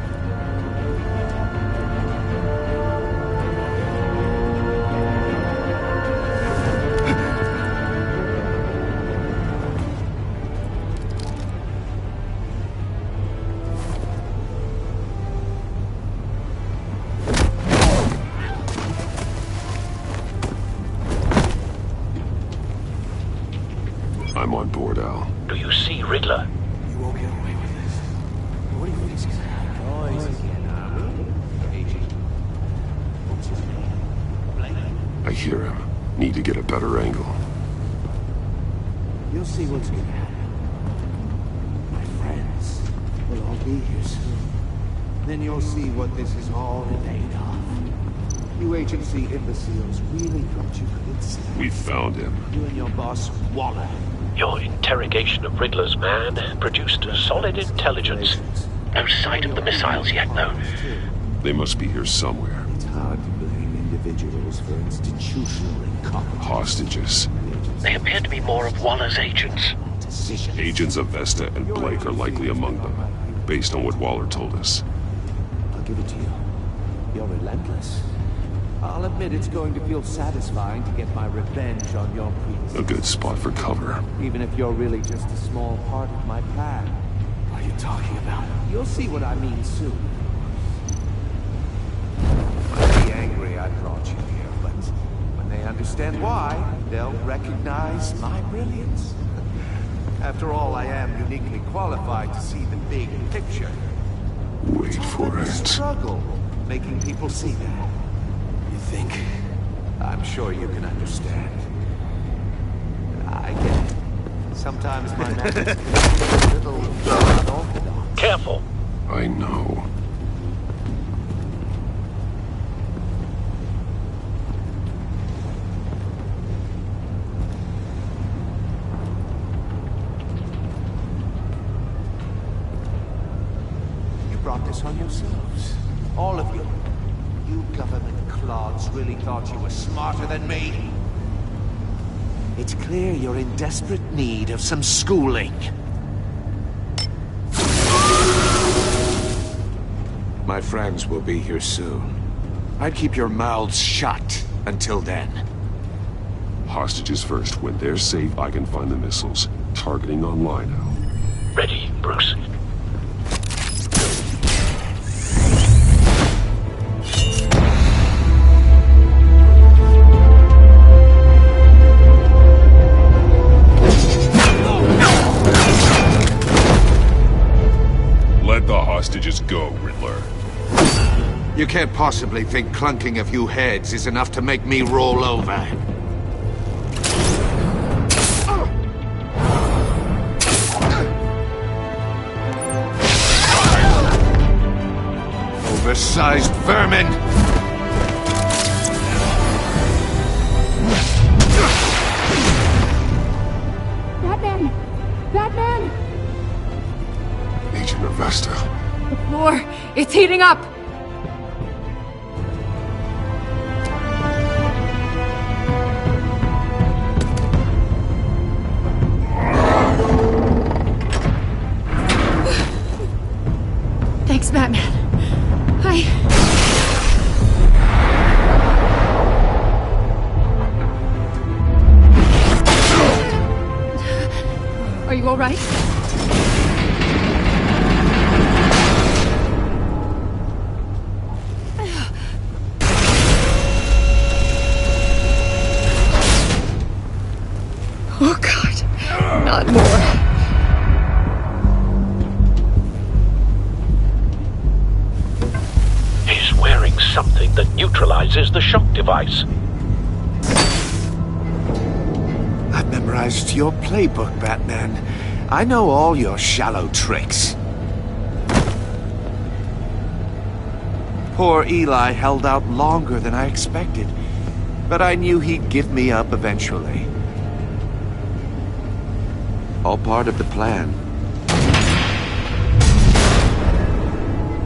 I'm on board, Al. Do you see Riddler? You won't get away with this. What do you think he's gonna I hear him. Need to get a better angle. You'll see what's gonna happen. My friends will all be here soon. Then you'll see what this is all made of. You agency imbeciles really thought you could insist. We found him. You and your boss, Waller. Your interrogation of Riddler's man produced solid intelligence. No sight of the missiles yet, though. They must be here somewhere. It's hard to blame individuals for institutional incompetence. Hostages. They appear to be more of Waller's agents. Agents of Vesta and Blake are likely among them, based on what Waller told us. I'll give it to you. You're relentless. I'll admit it's going to feel satisfying to get my revenge on your predecessor. A good spot for cover. Even if you're really just a small part of my plan. What are you talking about? You'll see what I mean soon. Might be angry I brought you here, but when they understand why, they'll recognize my brilliance. After all, I am uniquely qualified to see the big picture. Wait for it. Struggle making people see that. You think? I'm sure you can understand. I get it. Sometimes my methods can be a little unorthodox. Careful. I know. You brought this on yourselves. All of you. You government clods really thought you were smarter than me. It's clear you're in desperate need of some schooling. My friends will be here soon. I'd keep your mouths shut until then. Hostages first. When they're safe, I can find the missiles. Targeting online now. Ready, Bruce. Let the hostages go, Riddler. You can't possibly think clunking a few heads is enough to make me roll over. Oversized vermin! Batman! Batman! Agent of Vesta. The floor, it's heating up! Thanks, Batman. Are you all right? Oh, God. Not more. He's wearing something that neutralizes the shock device. I've memorized your playbook, Batman. I know all your shallow tricks. Poor Eli held out longer than I expected, but I knew he'd give me up eventually. All part of the plan.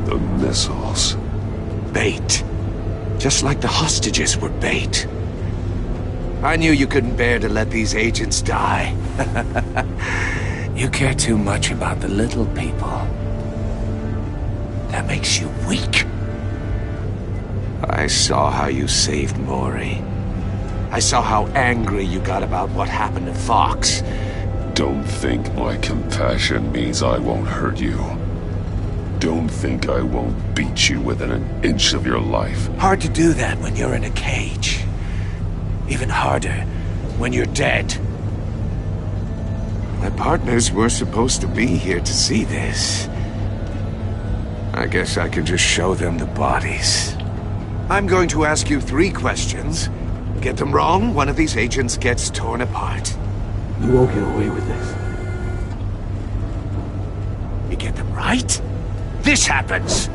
The missiles. Bait. Just like the hostages were bait. I knew you couldn't bear to let these agents die. You care too much about the little people. That makes you weak. I saw how you saved Maury. I saw how angry you got about what happened to Fox. Don't think my compassion means I won't hurt you. Don't think I won't beat you within an inch of your life. Hard to do that when you're in a cage. Even harder when you're dead. My partners were supposed to be here to see this. I guess I could just show them the bodies. I'm going to ask you 3 questions. Get them wrong, one of these agents gets torn apart. You won't get away with this. You get them right, this happens!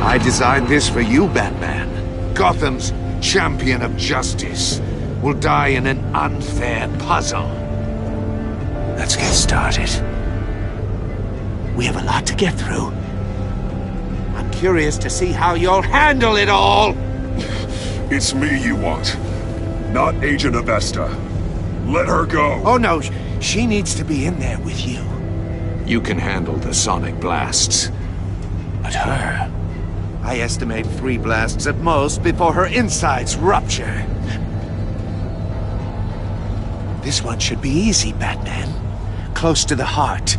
I designed this for you, Batman. Gotham's champion of justice will die in an unfair puzzle. Let's get started. We have a lot to get through. I'm curious to see how you'll handle it all! It's me you want, not Agent Avesta. Let her go! Oh no, she needs to be in there with you. You can handle the sonic blasts. But her... I estimate 3 blasts at most before her insides rupture. This one should be easy, Batman. Close to the heart.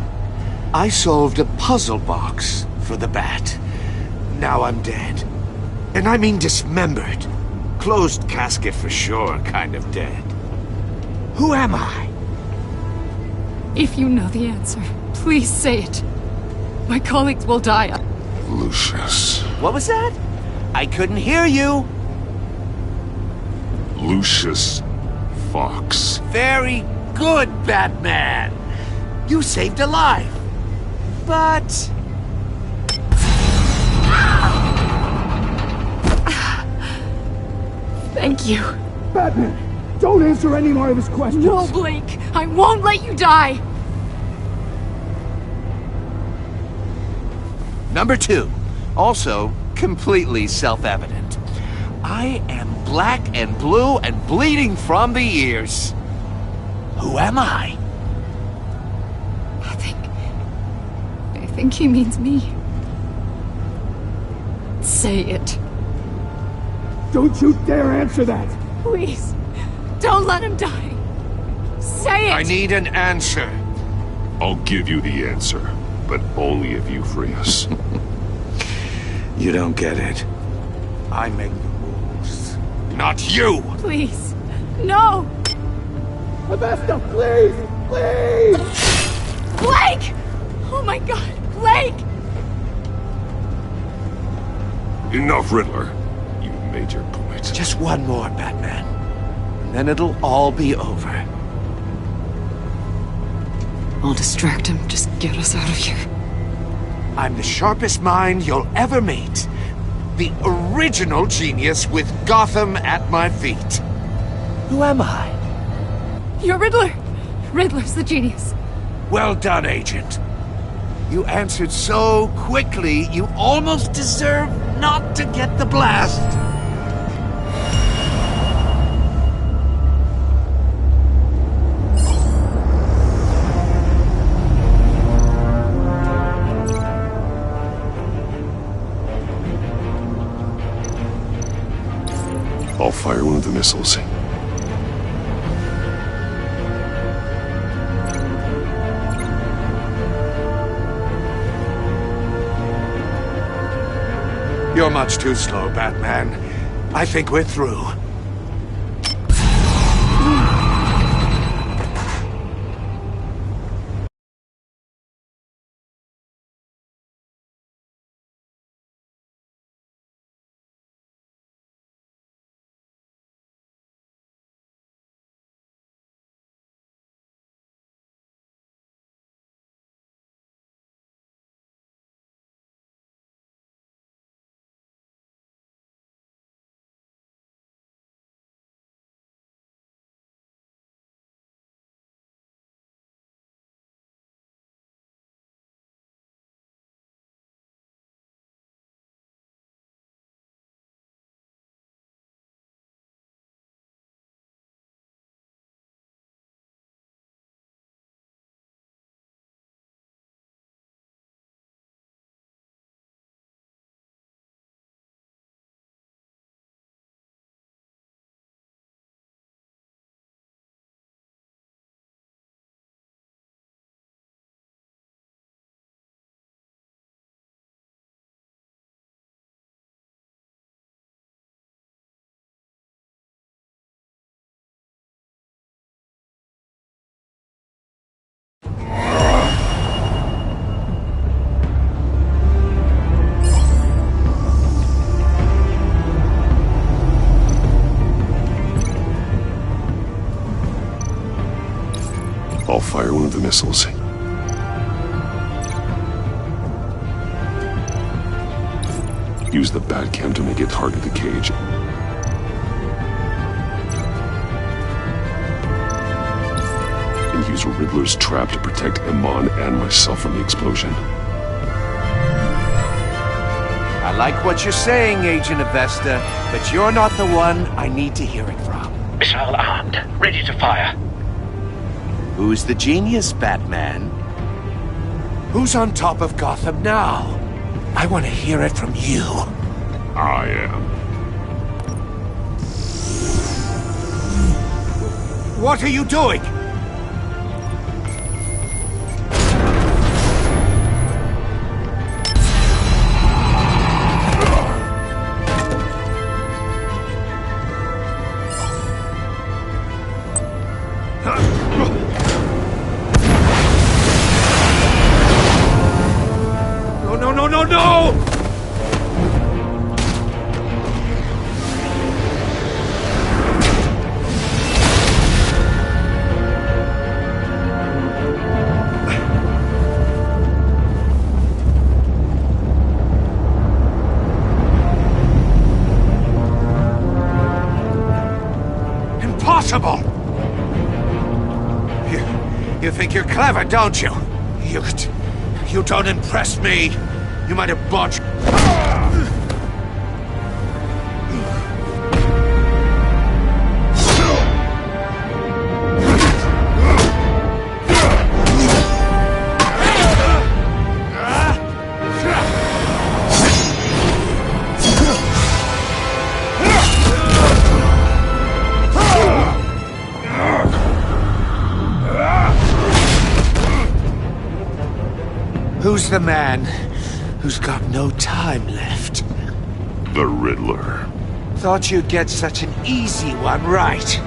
I solved a puzzle box for the Bat. Now I'm dead. And I mean dismembered. Closed casket for sure, kind of dead. Who am I? If you know the answer, please say it. My colleagues will die. Lucius. What was that? I couldn't hear you. Lucius Fox. Very good, Batman. You saved a life. But... Thank you. Batman, don't answer any more of his questions. No, Blake. I won't let you die. Number 2. Also, completely self-evident. I am black and blue and bleeding from the ears. Who am I? I think he means me. Say it. Don't you dare answer that! Please, don't let him die. Say it! I need an answer. I'll give you the answer, but only if you free us. You don't get it. I make the rules, not you! Please, no! Avesta, please! Please! Blake! Oh my god, Blake! Enough, Riddler. You've made your point. Just one more, Batman. And then it'll all be over. I'll distract him. Just get us out of here. I'm the sharpest mind you'll ever meet. The original genius with Gotham at my feet. Who am I? You're Riddler. Riddler's the genius. Well done, Agent. You answered so quickly, you almost deserve not to get the blast. I'll fire one of the missiles. You're much too slow, Batman. I think we're through. fire one of the missiles. Use the Batcam to make it target the cage. And use Riddler's trap to protect Iman and myself from the explosion. I like what you're saying, Agent Avesta, but you're not the one I need to hear it from. Missile armed, ready to fire. Who's the genius, Batman? Who's on top of Gotham now? I want to hear it from you. I am. What are you doing? No! Impossible! You think you're clever, don't you? You don't impress me. You might have botched... Who's the man who's got no time left? The Riddler. Thought you'd get such an easy one right.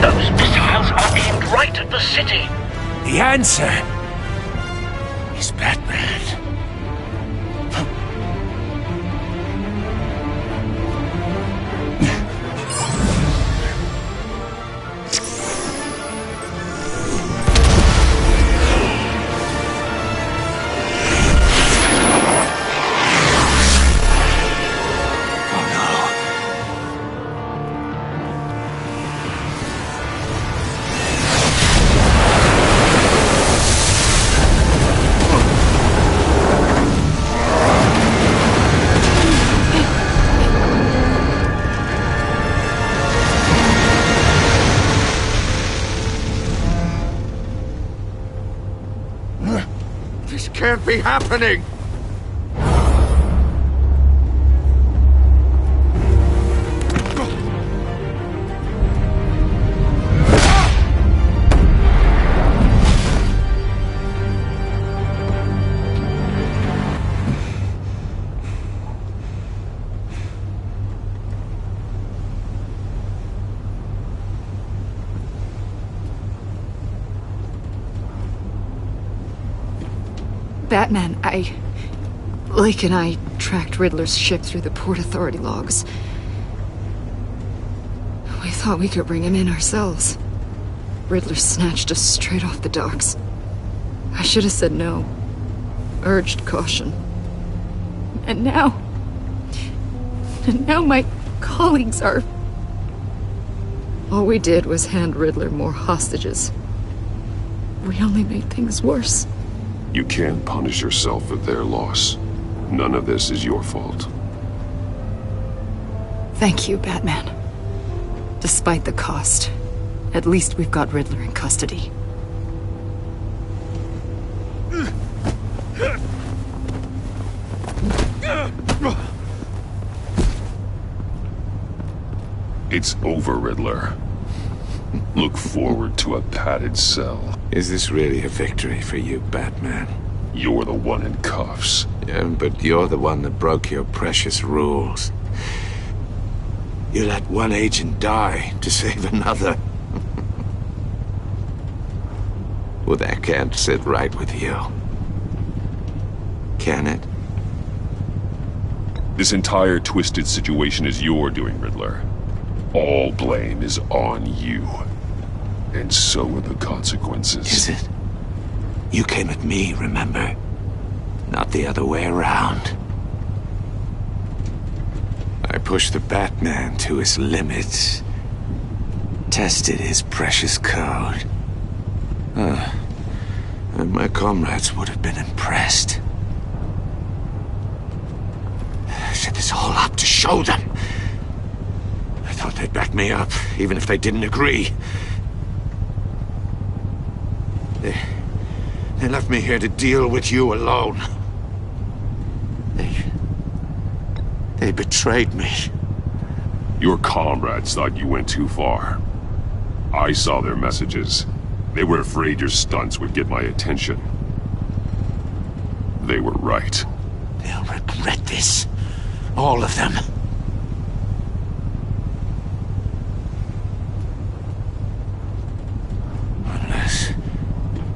Those missiles are aimed right at the city. The answer is Batman. This can't be happening! Batman, Lake and I tracked Riddler's ship through the Port Authority logs. We thought we could bring him in ourselves. Riddler snatched us straight off the docks. I should have said no. Urged caution. And now my colleagues are... All we did was hand Riddler more hostages. We only made things worse. You can't punish yourself for their loss. None of this is your fault. Thank you, Batman. Despite the cost, at least we've got Riddler in custody. It's over, Riddler. Look forward to a padded cell. Is this really a victory for you, Batman? You're the one in cuffs. Yeah, but you're the one that broke your precious rules. You let one agent die to save another. Well, that can't sit right with you. Can it? This entire twisted situation is your doing, Riddler. All blame is on you. And so are the consequences. Is it? You came at me, remember? Not the other way around. I pushed the Batman to his limits. Tested his precious code. And my comrades would have been impressed. I set this all up to show them. I thought they'd back me up, even if they didn't agree. They left me here to deal with you alone. They betrayed me. Your comrades thought you went too far. I saw their messages. They were afraid your stunts would get my attention. They were right. They'll regret this. All of them.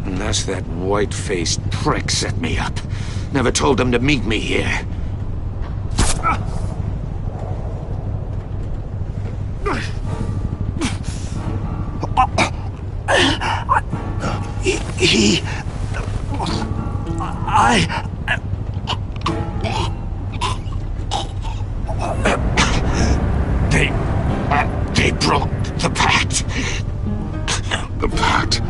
Unless that white-faced prick set me up. Never told them to meet me here. They broke the pact. The pact?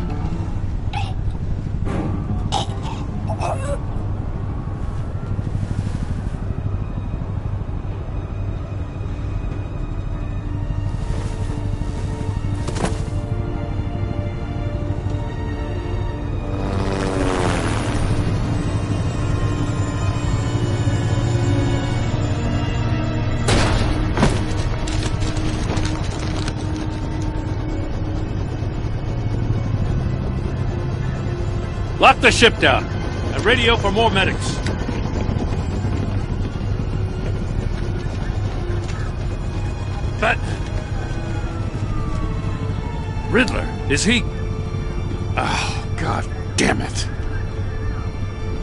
Lock the ship down and radio for more medics. Riddler, is he? Oh, God damn it.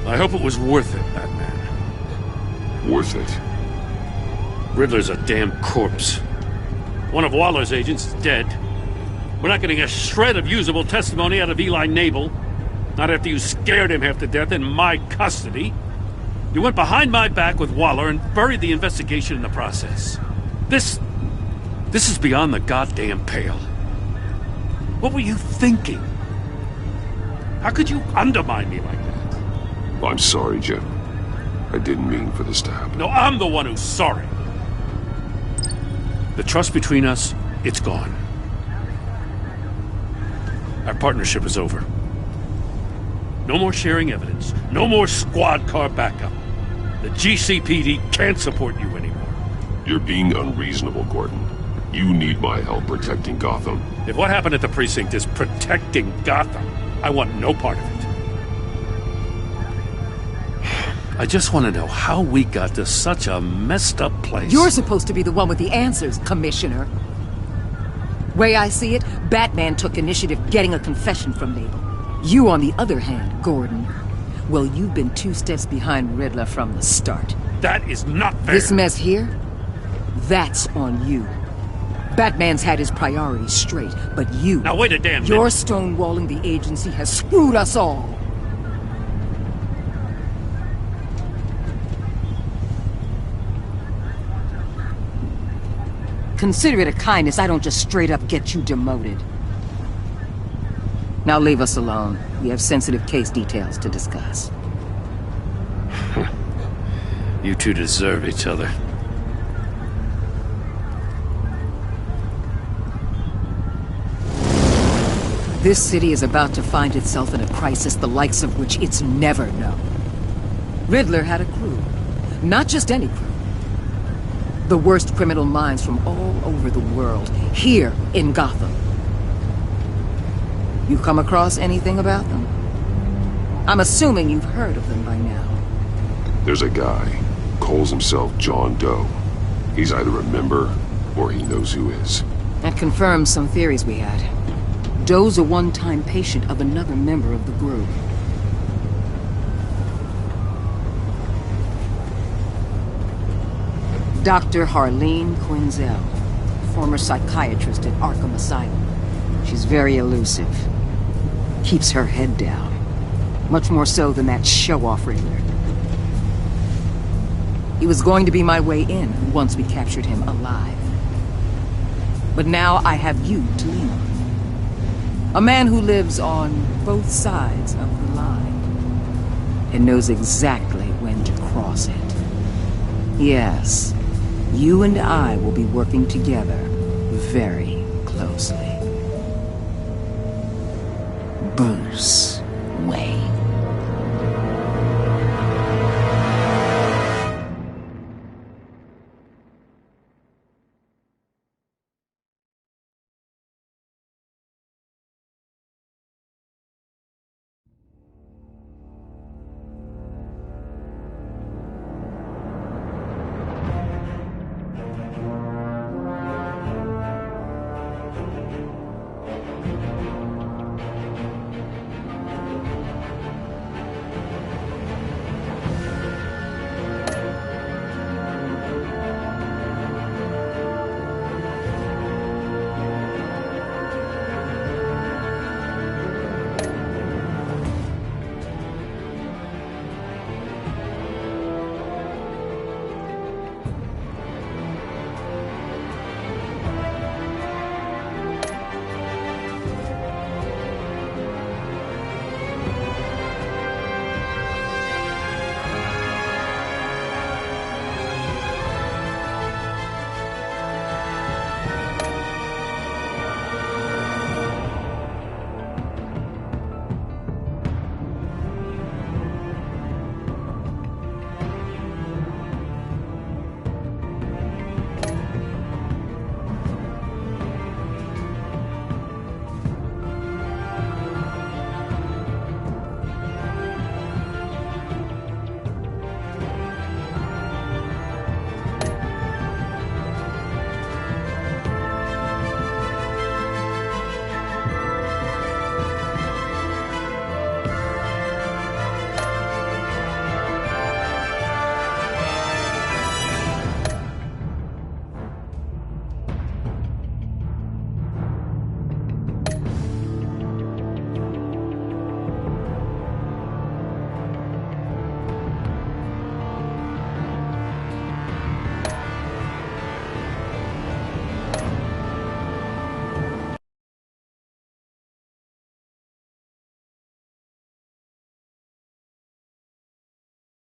I hope it was worth it, Batman. Worth it? Riddler's a damn corpse. One of Waller's agents is dead. We're not getting a shred of usable testimony out of Eli Nabel. Not after you scared him half to death in my custody. You went behind my back with Waller and buried the investigation in the process. This is beyond the goddamn pale. What were you thinking? How could you undermine me like that? I'm sorry, Jim. I didn't mean for this to happen. No, I'm the one who's sorry. The trust between us, it's gone. Our partnership is over. No more sharing evidence. No more squad car backup. The GCPD can't support you anymore. You're being unreasonable, Gordon. You need my help protecting Gotham. If what happened at the precinct is protecting Gotham, I want no part of it. I just want to know how we got to such a messed up place. You're supposed to be the one with the answers, Commissioner. Way I see it, Batman took initiative getting a confession from Nabel. You, on the other hand, Gordon, well, you've been 2 steps behind Riddler from the start. That is not fair. This mess here, that's on you. Batman's had his priorities straight, but you... Now wait a damn minute. Your stonewalling the agency has screwed us all. Consider it a kindness I don't just straight up get you demoted. Now leave us alone. We have sensitive case details to discuss. You two deserve each other. This city is about to find itself in a crisis the likes of which it's never known. Riddler had a crew. Not just any crew. The worst criminal minds from all over the world, here in Gotham. You come across anything about them? I'm assuming you've heard of them by now. There's a guy, calls himself John Doe. He's either a member, or he knows who is. That confirms some theories we had. Doe's a one-time patient of another member of the group. Dr. Harleen Quinzel. former psychiatrist at Arkham Asylum. She's very elusive. Keeps her head down. Much more so than that show-off Riddler. He was going to be my way in once we captured him alive. But now I have you to lean on. A man who lives on both sides of the line and knows exactly when to cross it. Yes, you and I will be working together very closely. Bruce Wayne.